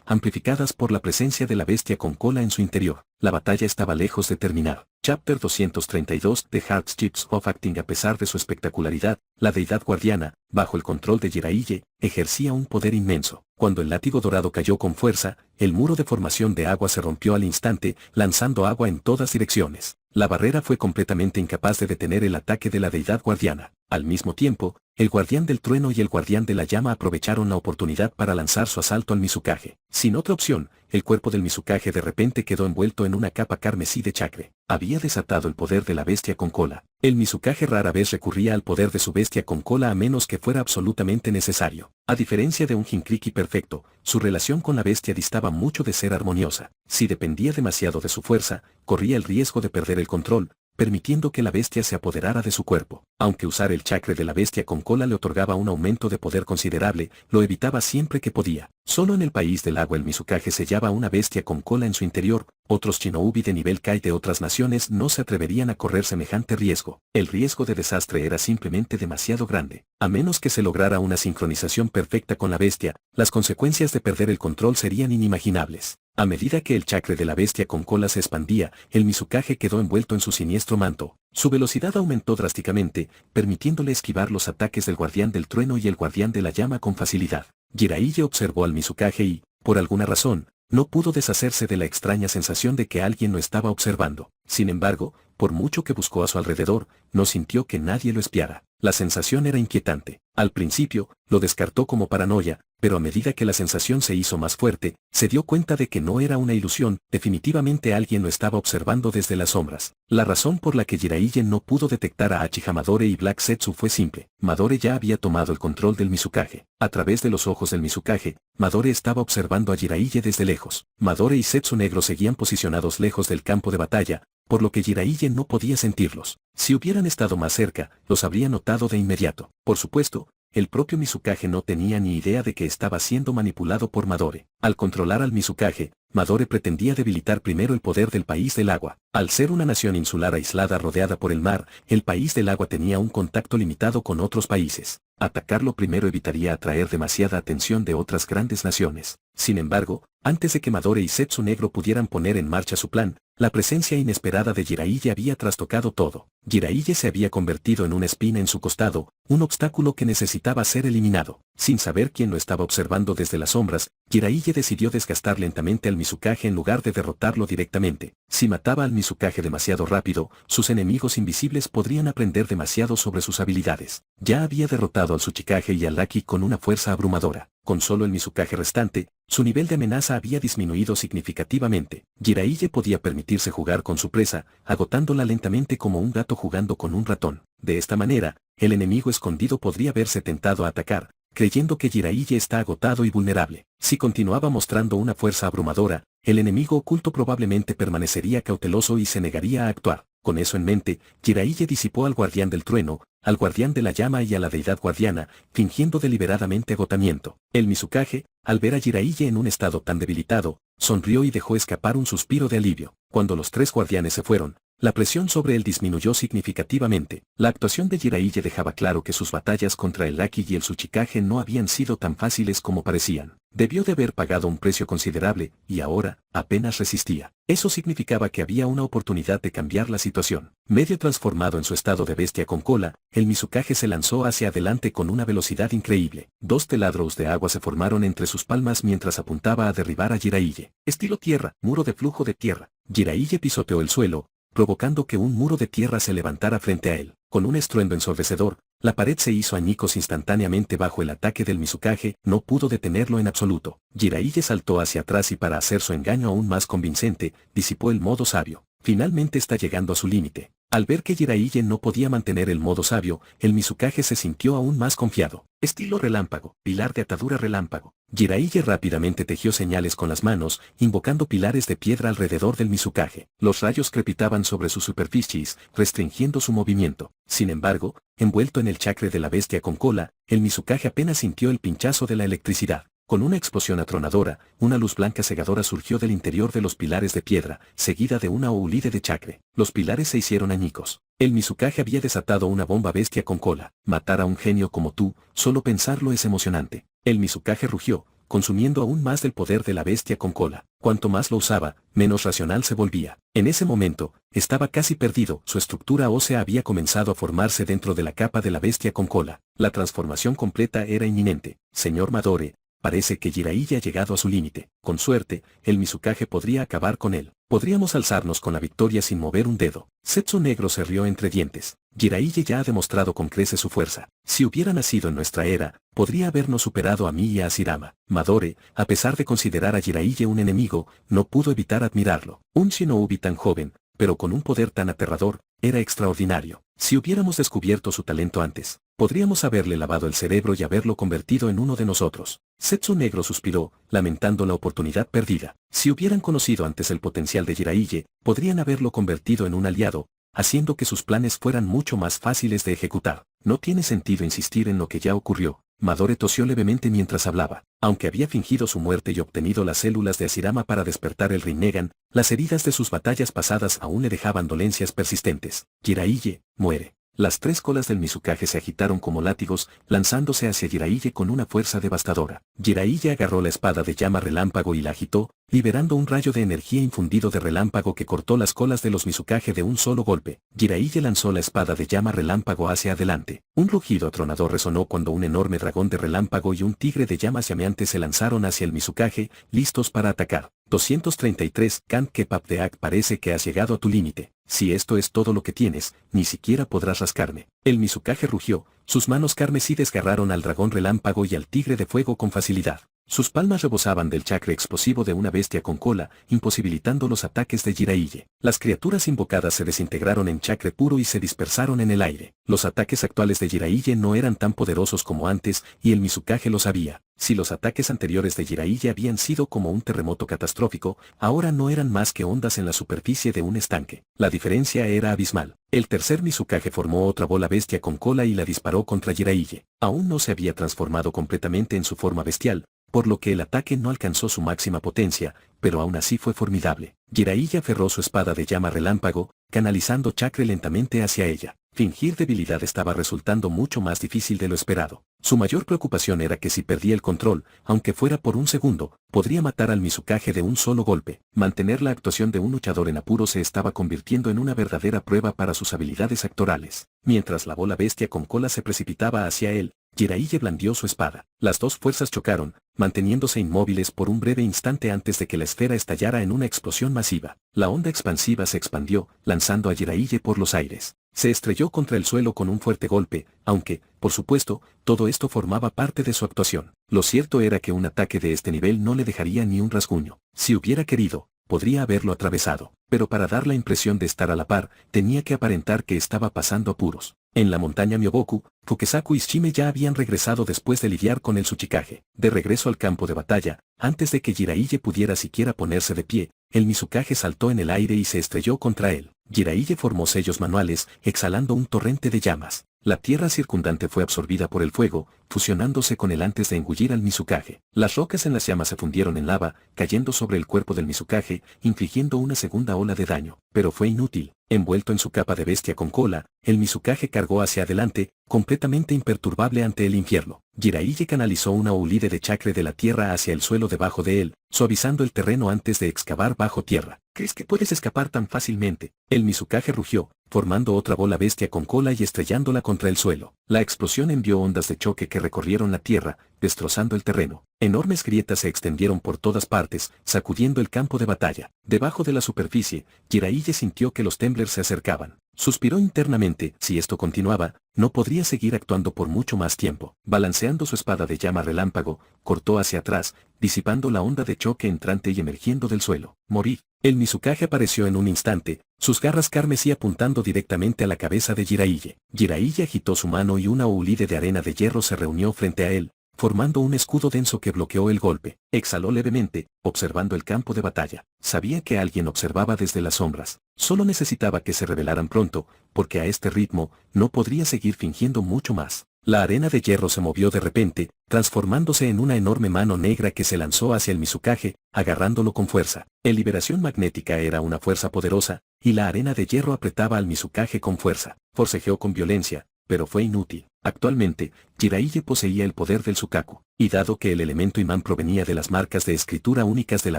amplificadas por la presencia de la bestia con cola en su interior. La batalla estaba lejos de terminar. Chapter 232 The Hardships of Acting. A pesar de su espectacularidad, la deidad guardiana, bajo el control de Jiraiya, ejercía un poder inmenso. Cuando el látigo dorado cayó con fuerza, el muro de formación de agua se rompió al instante, lanzando agua en todas direcciones. La barrera fue completamente incapaz de detener el ataque de la deidad guardiana. Al mismo tiempo, el guardián del trueno y el guardián de la llama aprovecharon la oportunidad para lanzar su asalto al Mizukage. Sin otra opción, el cuerpo del Mizukage de repente quedó envuelto en una capa carmesí de chakre. Había desatado el poder de la bestia con cola. El Mizukage rara vez recurría al poder de su bestia con cola a menos que fuera absolutamente necesario. A diferencia de un Jinkriki perfecto, su relación con la bestia distaba mucho de ser armoniosa. Si dependía demasiado de su fuerza, corría el riesgo de perder el control, permitiendo que la bestia se apoderara de su cuerpo. Aunque usar el chakre de la bestia con cola le otorgaba un aumento de poder considerable, lo evitaba siempre que podía. Solo en el país del agua el Mizukage sellaba una bestia con cola en su interior. Otros shinobi de nivel Kai de otras naciones no se atreverían a correr semejante riesgo. El riesgo de desastre era simplemente demasiado grande. A menos que se lograra una sincronización perfecta con la bestia, las consecuencias de perder el control serían inimaginables. A medida que el chakre de la bestia con cola se expandía, el Mizukage quedó envuelto en su siniestro manto. Su velocidad aumentó drásticamente, permitiéndole esquivar los ataques del guardián del trueno y el guardián de la llama con facilidad. Jiraiya observó al Mizukage y, por alguna razón, no pudo deshacerse de la extraña sensación de que alguien lo estaba observando. Sin embargo, por mucho que buscó a su alrededor, no sintió que nadie lo espiara. La sensación era inquietante. Al principio, lo descartó como paranoia, pero a medida que la sensación se hizo más fuerte, se dio cuenta de que no era una ilusión, definitivamente alguien lo estaba observando desde las sombras. La razón por la que Jiraiya no pudo detectar a Uchiha Madore y Black Zetsu fue simple. Madore ya había tomado el control del Mizukage. A través de los ojos del Mizukage, Madore estaba observando a Jiraiya desde lejos. Madore y Zetsu Negro seguían posicionados lejos del campo de batalla, por lo que Jiraiya no podía sentirlos. Si hubieran estado más cerca, los habría notado de inmediato. Por supuesto, el propio Mizukage no tenía ni idea de que estaba siendo manipulado por Madore. Al controlar al Mizukage, Madore pretendía debilitar primero el poder del país del agua. Al ser una nación insular aislada rodeada por el mar, el país del agua tenía un contacto limitado con otros países. Atacarlo primero evitaría atraer demasiada atención de otras grandes naciones. Sin embargo, antes de que Madore y Zetsu Negro pudieran poner en marcha su plan, la presencia inesperada de Jiraiya había trastocado todo. Jiraiya se había convertido en una espina en su costado, un obstáculo que necesitaba ser eliminado. Sin saber quién lo estaba observando desde las sombras, Jiraiya decidió desgastar lentamente al Mizukage en lugar de derrotarlo directamente. Si mataba al Mizukage demasiado rápido, sus enemigos invisibles podrían aprender demasiado sobre sus habilidades. Ya había derrotado al Tsuchikage y al Raki con una fuerza abrumadora. Con solo el Mizukage restante, su nivel de amenaza había disminuido significativamente. Jiraiya podía permitirse jugar con su presa, agotándola lentamente como un gato jugando con un ratón. De esta manera, el enemigo escondido podría verse tentado a atacar, creyendo que Jiraiya está agotado y vulnerable. Si continuaba mostrando una fuerza abrumadora, el enemigo oculto probablemente permanecería cauteloso y se negaría a actuar. Con eso en mente, Jiraiya disipó al guardián del trueno, al guardián de la llama y a la deidad guardiana, fingiendo deliberadamente agotamiento. El Mizukage, al ver a Jiraiya en un estado tan debilitado, sonrió y dejó escapar un suspiro de alivio. Cuando los tres guardianes se fueron, la presión sobre él disminuyó significativamente. La actuación de Jiraiya dejaba claro que sus batallas contra el Raki y el Tsuchikage no habían sido tan fáciles como parecían. Debió de haber pagado un precio considerable, y ahora, apenas resistía. Eso significaba que había una oportunidad de cambiar la situación. Medio transformado en su estado de bestia con cola, el Mizukage se lanzó hacia adelante con una velocidad increíble. Dos taladros de agua se formaron entre sus palmas mientras apuntaba a derribar a Jiraiya. Estilo tierra, muro de flujo de tierra. Jiraiya pisoteó el suelo, provocando que un muro de tierra se levantara frente a él. Con un estruendo ensordecedor, la pared se hizo añicos instantáneamente bajo el ataque del Mizukage, no pudo detenerlo en absoluto. Jiraiya saltó hacia atrás y para hacer su engaño aún más convincente, disipó el modo sabio. Finalmente está llegando a su límite. Al ver que Jiraiya no podía mantener el modo sabio, el Mizukage se sintió aún más confiado. Estilo relámpago, pilar de atadura relámpago. Jiraiya rápidamente tejió señales con las manos, invocando pilares de piedra alrededor del Mizukage. Los rayos crepitaban sobre sus superficies, restringiendo su movimiento. Sin embargo, envuelto en el chakra de la bestia con cola, el Mizukage apenas sintió el pinchazo de la electricidad. Con una explosión atronadora, una luz blanca cegadora surgió del interior de los pilares de piedra, seguida de una oulide de chakra. Los pilares se hicieron añicos. El Mizukage había desatado una bomba bestia con cola. Matar a un genio como tú, solo pensarlo es emocionante. El Mizukage rugió, consumiendo aún más del poder de la bestia con cola. Cuanto más lo usaba, menos racional se volvía. En ese momento, estaba casi perdido. Su estructura ósea había comenzado a formarse dentro de la capa de la bestia con cola. La transformación completa era inminente. Señor Madore, parece que Jiraiya ha llegado a su límite. Con suerte, el Mizukage podría acabar con él. Podríamos alzarnos con la victoria sin mover un dedo. Zetsu Negro se rió entre dientes. Jiraiya ya ha demostrado con creces su fuerza. Si hubiera nacido en nuestra era, podría habernos superado a mí y a Hashirama. Madore, a pesar de considerar a Jiraiya un enemigo, no pudo evitar admirarlo. Un shinobi tan joven, pero con un poder tan aterrador, era extraordinario. Si hubiéramos descubierto su talento antes, podríamos haberle lavado el cerebro y haberlo convertido en uno de nosotros. Zetsu Negro suspiró, lamentando la oportunidad perdida. Si hubieran conocido antes el potencial de Jiraiya, podrían haberlo convertido en un aliado, haciendo que sus planes fueran mucho más fáciles de ejecutar. No tiene sentido insistir en lo que ya ocurrió. Madore tosió levemente mientras hablaba. Aunque había fingido su muerte y obtenido las células de Hashirama para despertar el Rinnegan, las heridas de sus batallas pasadas aún le dejaban dolencias persistentes. Jiraiya, muere. Las tres colas del Mizukage se agitaron como látigos, lanzándose hacia Jiraiya con una fuerza devastadora. Jiraiya agarró la espada de llama relámpago y la agitó, liberando un rayo de energía infundido de relámpago que cortó las colas de los Mizukage de un solo golpe. Jiraiya lanzó la espada de llama relámpago hacia adelante. Un rugido atronador resonó cuando un enorme dragón de relámpago y un tigre de llamas llameantes se lanzaron hacia el Mizukage, listos para atacar. 233 Can't Keep Up the Act. Parece que has llegado a tu límite. Si esto es todo lo que tienes, ni siquiera podrás rascarme. El Mizukage rugió, sus manos carmesí desgarraron al dragón relámpago y al tigre de fuego con facilidad. Sus palmas rebosaban del chakra explosivo de una bestia con cola, imposibilitando los ataques de Jiraiya. Las criaturas invocadas se desintegraron en chakra puro y se dispersaron en el aire. Los ataques actuales de Jiraiya no eran tan poderosos como antes, y el Mizukage lo sabía. Si los ataques anteriores de Jiraiya habían sido como un terremoto catastrófico, ahora no eran más que ondas en la superficie de un estanque. La diferencia era abismal. El tercer Mizukage formó otra bola bestia con cola y la disparó contra Jiraiya. Aún no se había transformado completamente en su forma bestial, por lo que el ataque no alcanzó su máxima potencia, pero aún así fue formidable. Jiraiya aferró su espada de llama relámpago, canalizando chakra lentamente hacia ella. Fingir debilidad estaba resultando mucho más difícil de lo esperado. Su mayor preocupación era que si perdía el control, aunque fuera por un segundo, podría matar al Mizukage de un solo golpe. Mantener la actuación de un luchador en apuro se estaba convirtiendo en una verdadera prueba para sus habilidades actorales. Mientras la bola bestia con cola se precipitaba hacia él, Jiraiya blandió su espada. Las dos fuerzas chocaron, manteniéndose inmóviles por un breve instante antes de que la esfera estallara en una explosión masiva. La onda expansiva se expandió, lanzando a Jiraiya por los aires. Se estrelló contra el suelo con un fuerte golpe, aunque, por supuesto, todo esto formaba parte de su actuación. Lo cierto era que un ataque de este nivel no le dejaría ni un rasguño. Si hubiera querido, podría haberlo atravesado, pero para dar la impresión de estar a la par, tenía que aparentar que estaba pasando apuros. En la montaña Myoboku, Fukesaku y Shime ya habían regresado después de lidiar con el Tsuchikage. De regreso al campo de batalla, antes de que Jiraiya pudiera siquiera ponerse de pie, el Mizukage saltó en el aire y se estrelló contra él. Jiraiya formó sellos manuales, exhalando un torrente de llamas. La tierra circundante fue absorbida por el fuego, fusionándose con él antes de engullir al Mizukage. Las rocas en las llamas se fundieron en lava, cayendo sobre el cuerpo del Mizukage, infligiendo una segunda ola de daño. Pero fue inútil. Envuelto en su capa de bestia con cola, el Mizukage cargó hacia adelante, completamente imperturbable ante el infierno. Jiraiya canalizó una ulide de chakra de la tierra hacia el suelo debajo de él, suavizando el terreno antes de excavar bajo tierra. ¿Crees que puedes escapar tan fácilmente? El Mizukage rugió, formando otra bola bestia con cola y estrellándola contra el suelo. La explosión envió ondas de choque que recorrieron la tierra, destrozando el terreno. Enormes grietas se extendieron por todas partes, sacudiendo el campo de batalla. Debajo de la superficie, Jiraiya sintió que los temblers se acercaban. Suspiró internamente. Si esto continuaba, no podría seguir actuando por mucho más tiempo. Balanceando su espada de llama relámpago, cortó hacia atrás, disipando la onda de choque entrante y emergiendo del suelo. Morir. El Mizukage apareció en un instante, sus garras carmesí apuntando directamente a la cabeza de Jiraiya. Jiraiya agitó su mano y una ulide de arena de hierro se reunió frente a él, formando un escudo denso que bloqueó el golpe. Exhaló levemente, observando el campo de batalla. Sabía que alguien observaba desde las sombras. Solo necesitaba que se revelaran pronto, porque a este ritmo, no podría seguir fingiendo mucho más. La arena de hierro se movió de repente, transformándose en una enorme mano negra que se lanzó hacia el Mizukage, agarrándolo con fuerza. La liberación magnética era una fuerza poderosa, y la arena de hierro apretaba al Mizukage con fuerza. Forcejeó con violencia, pero fue inútil. Actualmente, Jiraiya poseía el poder del Sukaku, y dado que el elemento imán provenía de las marcas de escritura únicas de la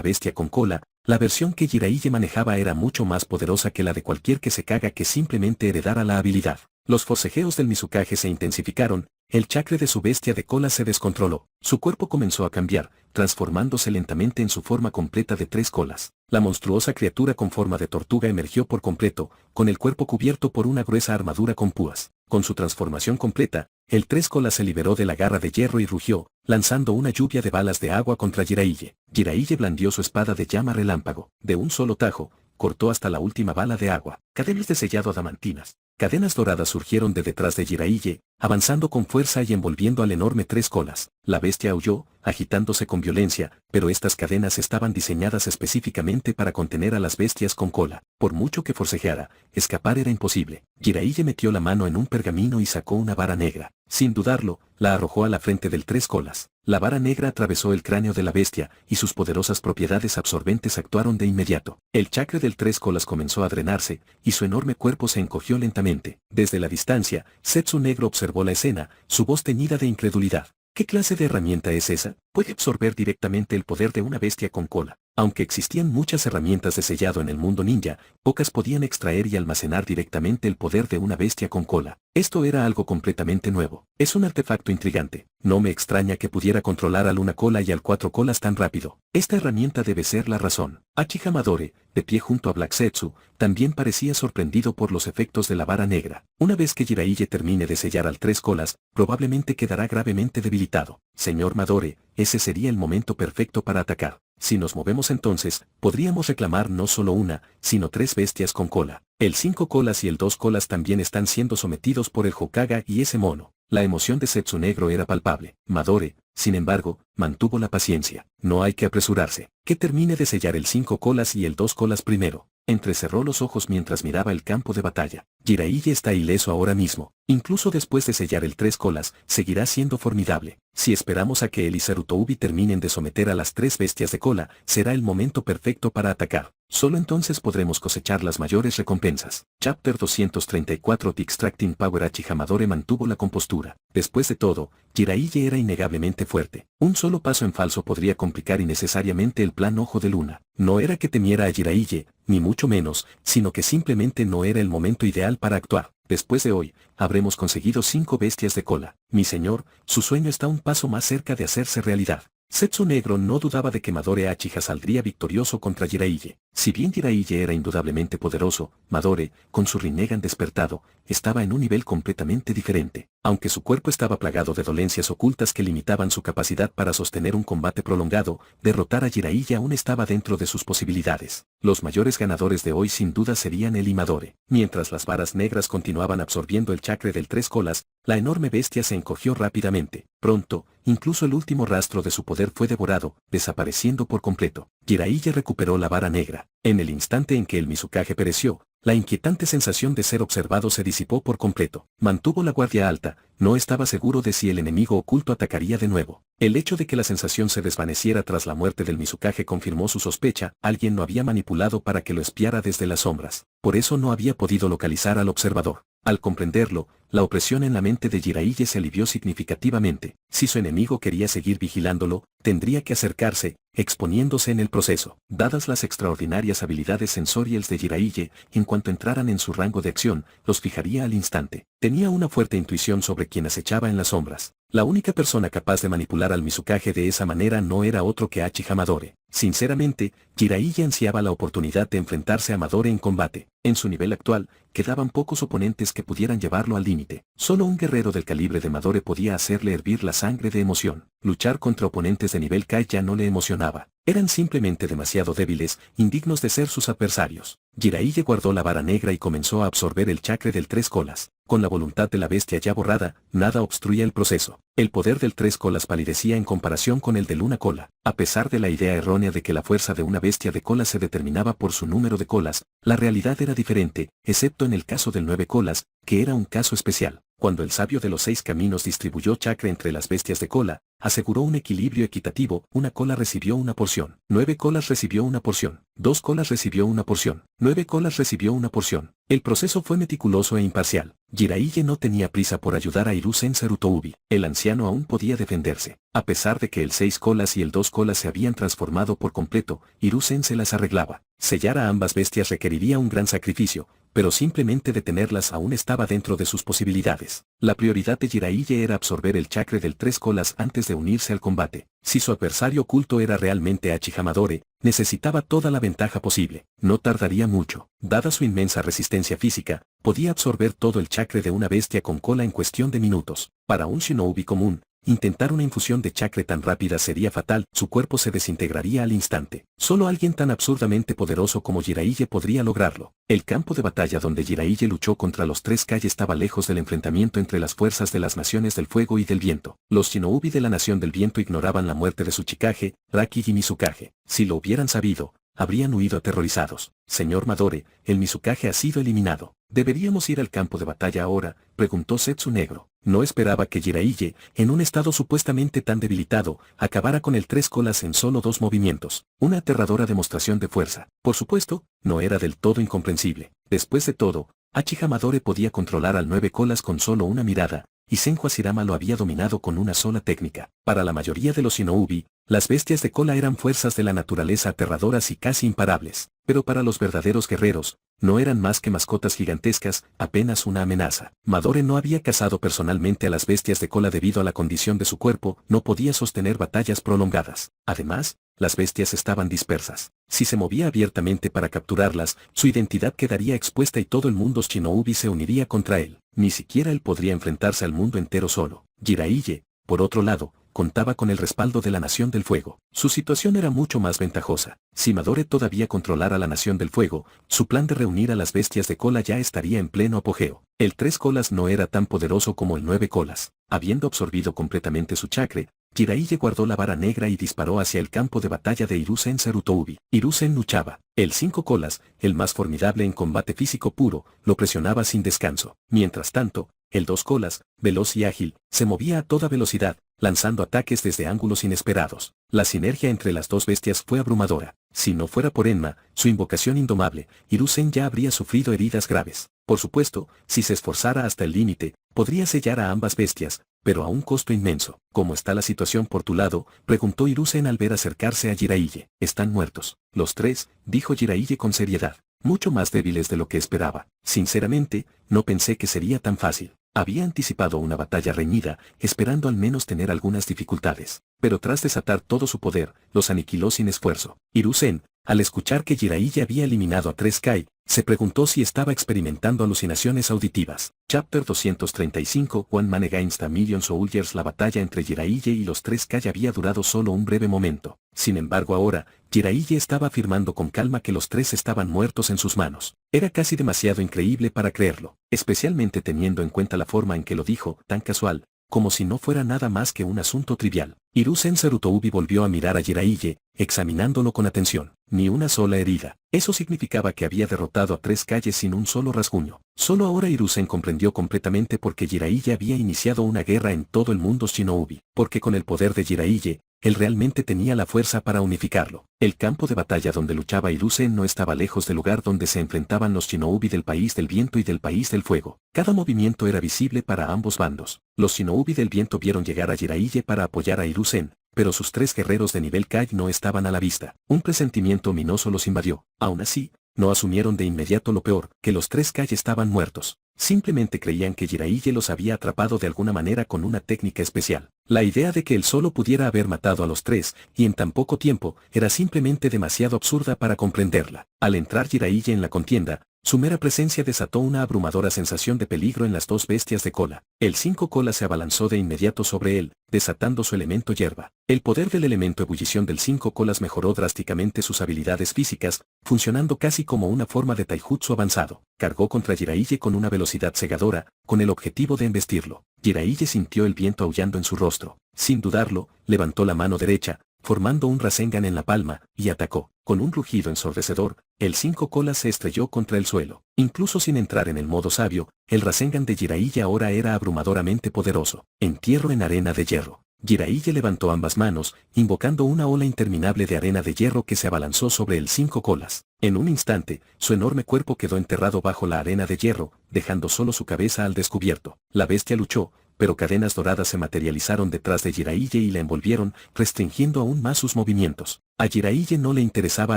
bestia con cola, la versión que Jiraiya manejaba era mucho más poderosa que la de cualquier Kezekage que simplemente heredara la habilidad. Los forcejeos del Mizukage se intensificaron, el chakra de su bestia de cola se descontroló. Su cuerpo comenzó a cambiar, transformándose lentamente en su forma completa de 3 colas. La monstruosa criatura con forma de tortuga emergió por completo, con el cuerpo cubierto por una gruesa armadura con púas. Con su transformación completa, el 3 colas se liberó de la garra de hierro y rugió, lanzando una lluvia de balas de agua contra Jiraiya. Jiraiya blandió su espada de llama relámpago. De un solo tajo, cortó hasta la última bala de agua. Cadenas de sellado adamantinas. Cadenas doradas surgieron de detrás de Jiraiya, avanzando con fuerza y envolviendo al enorme 3 colas. La bestia aulló, agitándose con violencia, pero estas cadenas estaban diseñadas específicamente para contener a las bestias con cola. Por mucho que forcejeara, escapar era imposible. Jiraiya metió la mano en un pergamino y sacó una vara negra. Sin dudarlo, la arrojó a la frente del 3 colas. La vara negra atravesó el cráneo de la bestia, y sus poderosas propiedades absorbentes actuaron de inmediato. El chakra del 3 colas comenzó a drenarse, y su enorme cuerpo se encogió lentamente. Desde la distancia, Zetsu Negro observó la escena, su voz teñida de incredulidad. ¿Qué clase de herramienta es esa? Puede absorber directamente el poder de una bestia con cola. Aunque existían muchas herramientas de sellado en el mundo ninja, pocas podían extraer y almacenar directamente el poder de una bestia con cola. Esto era algo completamente nuevo. Es un artefacto intrigante. No me extraña que pudiera controlar al una cola y al cuatro colas tan rápido. Esta herramienta debe ser la razón. Achi Hamadore, de pie junto a Black Zetsu, también parecía sorprendido por los efectos de la vara negra. Una vez que Jiraiya termine de sellar al tres colas, probablemente quedará gravemente debilitado. Señor Madore, ese sería el momento perfecto para atacar. Si nos movemos entonces, podríamos reclamar no solo una, sino tres bestias con cola. El 5 colas y el 2 colas también están siendo sometidos por el Hokage y ese mono. La emoción de Zetsu Negro era palpable. Madore, sin embargo, mantuvo la paciencia. No hay que apresurarse. Que termine de sellar el 5 colas y el 2 colas primero. Entrecerró los ojos mientras miraba el campo de batalla. Jiraiya está ileso ahora mismo. Incluso después de sellar el 3 colas, seguirá siendo formidable. Si esperamos a que él y Sarutobi terminen de someter a las 3 bestias de cola, será el momento perfecto para atacar. Solo entonces podremos cosechar las mayores recompensas. Chapter 234 The Extracting Power. Achi Hamadore mantuvo la compostura. Después de todo, Jiraiya era innegablemente fuerte. Un solo paso en falso podría complicar innecesariamente el plan Ojo de Luna. No era que temiera a Jiraiya, ni mucho menos, sino que simplemente no era el momento ideal para actuar. Después de hoy, habremos conseguido 5 bestias de cola. Mi señor, su sueño está un paso más cerca de hacerse realidad. Zetsu Negro no dudaba de que Madore Uchiha saldría victorioso contra Jiraiya. Si bien Jiraiya era indudablemente poderoso, Madore, con su Rinnegan despertado, estaba en un nivel completamente diferente. Aunque su cuerpo estaba plagado de dolencias ocultas que limitaban su capacidad para sostener un combate prolongado, derrotar a Jiraiya aún estaba dentro de sus posibilidades. Los mayores ganadores de hoy sin duda serían él y Madore. Mientras las varas negras continuaban absorbiendo el chakra del 3 colas, la enorme bestia se encogió rápidamente. Pronto, incluso el último rastro de su poder fue devorado, desapareciendo por completo. Jiraiya recuperó la vara negra. En el instante en que el Mizukage pereció, la inquietante sensación de ser observado se disipó por completo. Mantuvo la guardia alta, no estaba seguro de si el enemigo oculto atacaría de nuevo. El hecho de que la sensación se desvaneciera tras la muerte del Mizukage confirmó su sospecha. Alguien lo había manipulado para que lo espiara desde las sombras. Por eso no había podido localizar al observador. Al comprenderlo, la opresión en la mente de Jiraiya se alivió significativamente. Si su enemigo quería seguir vigilándolo, tendría que acercarse, exponiéndose en el proceso. Dadas las extraordinarias habilidades sensoriales de Jiraiya, en cuanto entraran en su rango de acción, los fijaría al instante. Tenía una fuerte intuición sobre quien acechaba en las sombras. La única persona capaz de manipular al Mizukage de esa manera no era otro que Achi Hamadore. Sinceramente, Jiraiya ansiaba la oportunidad de enfrentarse a Madore en combate. En su nivel actual, quedaban pocos oponentes que pudieran llevarlo al límite. Solo un guerrero del calibre de Madore podía hacerle hervir la sangre de emoción. Luchar contra oponentes de nivel Kai ya no le emocionaba. Eran simplemente demasiado débiles, indignos de ser sus adversarios. Jiraiya guardó la vara negra y comenzó a absorber el chakra del 3 colas. Con la voluntad de la bestia ya borrada, nada obstruía el proceso. El poder del 3 colas palidecía en comparación con el del 1 cola. A pesar de la idea errónea de que la fuerza de una bestia de colas se determinaba por su número de colas, la realidad era diferente, excepto en el caso del 9 colas, que era un caso especial. Cuando el sabio de los 6 caminos distribuyó chakra entre las bestias de cola, aseguró un equilibrio equitativo. Una cola recibió una porción, 9 colas recibió una porción, 2 colas recibió una porción, 9 colas recibió una porción. El proceso fue meticuloso e imparcial. Jiraiya no tenía prisa por ayudar a Hiruzen Sarutobi. El anciano aún podía defenderse. A pesar de que el 6 colas y el 2 colas se habían transformado por completo, Hiruzen se las arreglaba. Sellar a ambas bestias requeriría un gran sacrificio, pero simplemente detenerlas aún estaba dentro de sus posibilidades. La prioridad de Jiraiya era absorber el chakra del 3 colas antes de unirse al combate. Si su adversario oculto era realmente Achi Hamadore, necesitaba toda la ventaja posible. No tardaría mucho. Dada su inmensa resistencia física, podía absorber todo el chakra de una bestia con cola en cuestión de minutos. Para un shinobi común, intentar una infusión de chakra tan rápida sería fatal, su cuerpo se desintegraría al instante. Solo alguien tan absurdamente poderoso como Jiraiya podría lograrlo. El campo de batalla donde Jiraiya luchó contra los 3 Kai estaba lejos del enfrentamiento entre las fuerzas de las naciones del fuego y del viento. Los shinobi de la nación del viento ignoraban la muerte de Tsuchikage, Raki y Mizukage. Si lo hubieran sabido, habrían huido aterrorizados. Señor Madore, el Mizukage ha sido eliminado. ¿Deberíamos ir al campo de batalla ahora?, preguntó Zetsu Negro. No esperaba que Jiraiya, en un estado supuestamente tan debilitado, acabara con el 3 colas en solo 2 movimientos. Una aterradora demostración de fuerza. Por supuesto, no era del todo incomprensible. Después de todo, Achi Hamadore podía controlar al 9 colas con solo una mirada. y Senju Hashirama lo había dominado con una sola técnica. Para la mayoría de los shinobi, las bestias de cola eran fuerzas de la naturaleza aterradoras y casi imparables, pero para los verdaderos guerreros, no eran más que mascotas gigantescas, apenas una amenaza. Madore no había cazado personalmente a las bestias de cola debido a la condición de su cuerpo, no podía sostener batallas prolongadas. Además, las bestias estaban dispersas. Si se movía abiertamente para capturarlas, su identidad quedaría expuesta y todo el mundo shinobi se uniría contra él. Ni siquiera él podría enfrentarse al mundo entero solo. Jiraiya, por otro lado, contaba con el respaldo de la Nación del Fuego. Su situación era mucho más ventajosa. Si Madore todavía controlara la Nación del Fuego, su plan de reunir a las bestias de cola ya estaría en pleno apogeo. El 3 colas no era tan poderoso como el 9 colas. Habiendo absorbido completamente su chakra, Jiraiya guardó la vara negra y disparó hacia el campo de batalla de Hiruzen Sarutobi. Hiruzen luchaba. El 5 colas, el más formidable en combate físico puro, lo presionaba sin descanso. Mientras tanto, el 2 colas, veloz y ágil, se movía a toda velocidad, lanzando ataques desde ángulos inesperados. La sinergia entre las dos bestias fue abrumadora. Si no fuera por Enma, su invocación indomable, Hiruzen ya habría sufrido heridas graves. Por supuesto, si se esforzara hasta el límite, podría sellar a ambas bestias, pero a un costo inmenso. ¿Cómo está la situación por tu lado?, preguntó Hiruzen al ver acercarse a Jiraiya. Están muertos. Los 3, dijo Jiraiya con seriedad. Mucho más débiles de lo que esperaba. Sinceramente, no pensé que sería tan fácil. Había anticipado una batalla reñida, esperando al menos tener algunas dificultades. Pero tras desatar todo su poder, los aniquiló sin esfuerzo. Hiruzen, al escuchar que Jiraiya había eliminado a 3 Kai, se preguntó si estaba experimentando alucinaciones auditivas. Chapter 235 One Man Against a Million Soldiers. La batalla entre Jiraiya y los 3 Kai había durado solo un breve momento. Sin embargo ahora, Jiraiya estaba afirmando con calma que los 3 estaban muertos en sus manos. Era casi demasiado increíble para creerlo, especialmente teniendo en cuenta la forma en que lo dijo, tan casual, como si no fuera nada más que un asunto trivial. Hiruzen Sarutobi volvió a mirar a Jiraiya, examinándolo con atención. Ni una sola herida. Eso significaba que había derrotado a 3 calles sin un solo rasguño. Solo ahora Hiruzen comprendió completamente por qué Jiraiya había iniciado una guerra en todo el mundo shinobi. Porque con el poder de Jiraiya, él realmente tenía la fuerza para unificarlo. El campo de batalla donde luchaba Hiruzen no estaba lejos del lugar donde se enfrentaban los shinobi del país del viento y del país del fuego. Cada movimiento era visible para ambos bandos. Los shinobi del viento vieron llegar a Jiraiya para apoyar a Hiruzen, pero sus 3 guerreros de nivel Kai no estaban a la vista. Un presentimiento ominoso los invadió. Aún así, no asumieron de inmediato lo peor, que los 3 Kai estaban muertos. Simplemente creían que Jiraiya los había atrapado de alguna manera con una técnica especial. La idea de que él solo pudiera haber matado a los 3, y en tan poco tiempo, era simplemente demasiado absurda para comprenderla. Al entrar Jiraiya en la contienda, su mera presencia desató una abrumadora sensación de peligro en las dos bestias de cola. El 5 cola se abalanzó de inmediato sobre él, desatando su elemento hierba. El poder del elemento ebullición del 5 colas mejoró drásticamente sus habilidades físicas, funcionando casi como una forma de taijutsu avanzado. Cargó contra Jiraiya con una velocidad cegadora, con el objetivo de embestirlo. Jiraiya sintió el viento aullando en su rostro. Sin dudarlo, levantó la mano derecha, formando un Rasengan en la palma, y atacó. Con un rugido ensordecedor, el 5 colas se estrelló contra el suelo. Incluso sin entrar en el modo sabio, el Rasengan de Jiraiya ahora era abrumadoramente poderoso. Entierro en arena de hierro. Jiraiya levantó ambas manos, invocando una ola interminable de arena de hierro que se abalanzó sobre el 5 colas. En un instante, su enorme cuerpo quedó enterrado bajo la arena de hierro, dejando solo su cabeza al descubierto. La bestia luchó, pero cadenas doradas se materializaron detrás de Jiraiya y la envolvieron, restringiendo aún más sus movimientos. A Jiraiya no le interesaba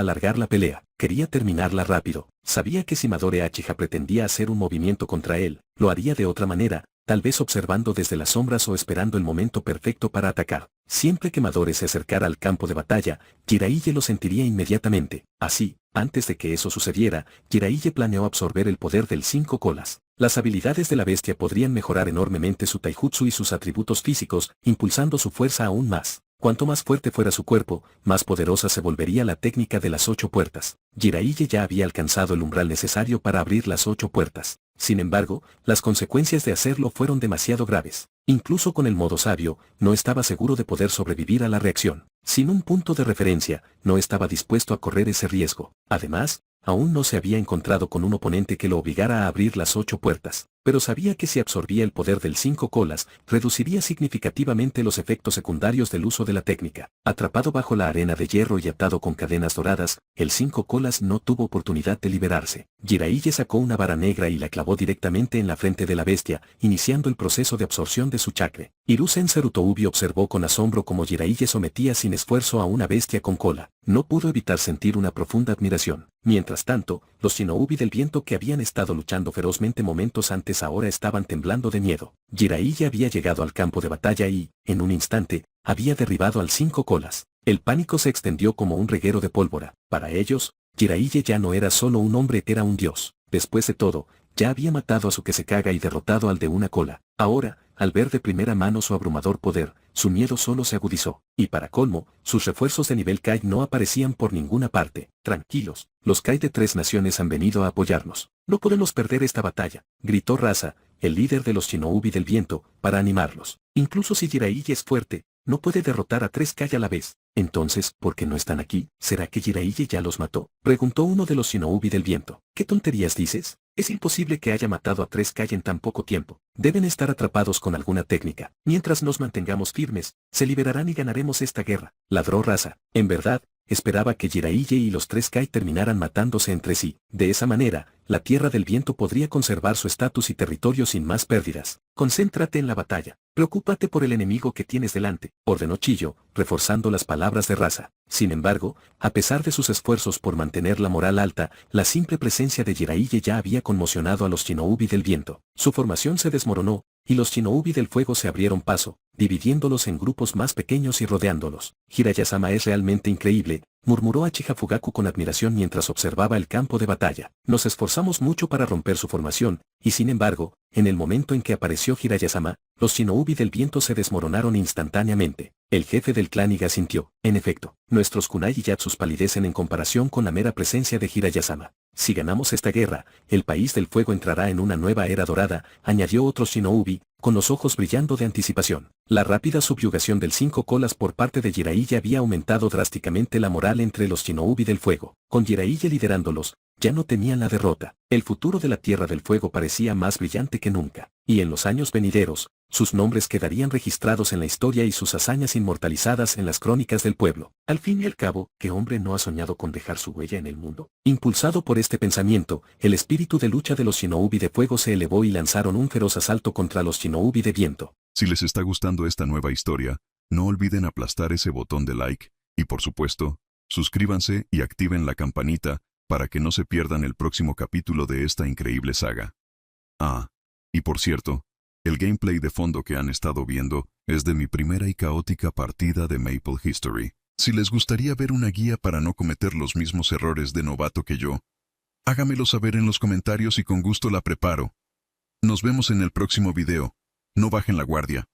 alargar la pelea, quería terminarla rápido. Sabía que si Madore Uchiha pretendía hacer un movimiento contra él, lo haría de otra manera, tal vez observando desde las sombras o esperando el momento perfecto para atacar. Siempre que Madore se acercara al campo de batalla, Jiraiya lo sentiría inmediatamente. Así, antes de que eso sucediera, Jiraiya planeó absorber el poder del 5 colas. Las habilidades de la bestia podrían mejorar enormemente su taijutsu y sus atributos físicos, impulsando su fuerza aún más. Cuanto más fuerte fuera su cuerpo, más poderosa se volvería la técnica de las 8 puertas. Jiraiya ya había alcanzado el umbral necesario para abrir las 8 puertas. Sin embargo, las consecuencias de hacerlo fueron demasiado graves. Incluso con el modo sabio, no estaba seguro de poder sobrevivir a la reacción. Sin un punto de referencia, no estaba dispuesto a correr ese riesgo. Además, aún no se había encontrado con un oponente que lo obligara a abrir las 8 puertas. pero sabía que si absorbía el poder del 5 colas, reduciría significativamente los efectos secundarios del uso de la técnica. Atrapado bajo la arena de hierro y atado con cadenas doradas, el 5 colas no tuvo oportunidad de liberarse. Jiraiya sacó una vara negra y la clavó directamente en la frente de la bestia, iniciando el proceso de absorción de su chakra. Hiruzen Sarutobi observó con asombro cómo Jiraiya sometía sin esfuerzo a una bestia con cola. No pudo evitar sentir una profunda admiración. Mientras tanto, los shinobi del viento que habían estado luchando ferozmente momentos antes ahora estaban temblando de miedo. Jiraiya había llegado al campo de batalla y, en un instante, había derribado al 5 colas. El pánico se extendió como un reguero de pólvora. Para ellos, Jiraiya ya no era solo un hombre, era un dios. Después de todo, ya había matado a su Kezekage y derrotado al de una cola. Ahora, al ver de primera mano su abrumador poder, su miedo solo se agudizó. Y para colmo, sus refuerzos de nivel Kai no aparecían por ninguna parte. Tranquilos, los Kai de 3 naciones han venido a apoyarnos. No podemos perder esta batalla, gritó Rasa, el líder de los shinobi del viento, para animarlos. Incluso si Jiraiya es fuerte, no puede derrotar a 3 Kai a la vez. Entonces, ¿por qué no están aquí? ¿Será que Jiraiya ya los mató? Preguntó uno de los shinobi del viento. ¿Qué tonterías dices? Es imposible que haya matado a 3 Kai en tan poco tiempo. Deben estar atrapados con alguna técnica. Mientras nos mantengamos firmes, se liberarán y ganaremos esta guerra. Ladró Rasa. En verdad, esperaba que Jiraiya y los 3 Kai terminaran matándose entre sí. De esa manera, la Tierra del Viento podría conservar su estatus y territorio sin más pérdidas. Concéntrate en la batalla. Preocúpate por el enemigo que tienes delante, ordenó Chiyo, reforzando las palabras de Rasa. Sin embargo, a pesar de sus esfuerzos por mantener la moral alta, la simple presencia de Jiraiya ya había conmocionado a los shinobi del viento. Su formación se desmoronó, y los shinobi del fuego se abrieron paso, dividiéndolos en grupos más pequeños y rodeándolos. Hiraya-sama es realmente increíble, murmuró Uchiha Fugaku con admiración mientras observaba el campo de batalla. Nos esforzamos mucho para romper su formación, y sin embargo, en el momento en que apareció Hiraya-sama, los shinobi del viento se desmoronaron instantáneamente. El jefe del clan Iga sintió. En efecto, nuestros kunai y yatsus palidecen en comparación con la mera presencia de Hiraya-sama. Si ganamos esta guerra, el país del fuego entrará en una nueva era dorada, añadió otro shinobi, con los ojos brillando de anticipación. La rápida subyugación del 5 colas por parte de Jiraiya había aumentado drásticamente la moral entre los shinobi del fuego. Con Jiraiya liderándolos, ya no temían la derrota. El futuro de la Tierra del Fuego parecía más brillante que nunca. Y en los años venideros, sus nombres quedarían registrados en la historia y sus hazañas inmortalizadas en las crónicas del pueblo. Al fin y al cabo, ¿qué hombre no ha soñado con dejar su huella en el mundo? Impulsado por este pensamiento, el espíritu de lucha de los shinobi de fuego se elevó y lanzaron un feroz asalto contra los shinobi de viento. Si les está gustando esta nueva historia, no olviden aplastar ese botón de like, y por supuesto, suscríbanse y activen la campanita, para que no se pierdan el próximo capítulo de esta increíble saga. Ah, y por cierto, el gameplay de fondo que han estado viendo es de mi primera y caótica partida de Maple History. Si les gustaría ver una guía para no cometer los mismos errores de novato que yo, hágamelo saber en los comentarios y con gusto la preparo. Nos vemos en el próximo video. No bajen la guardia.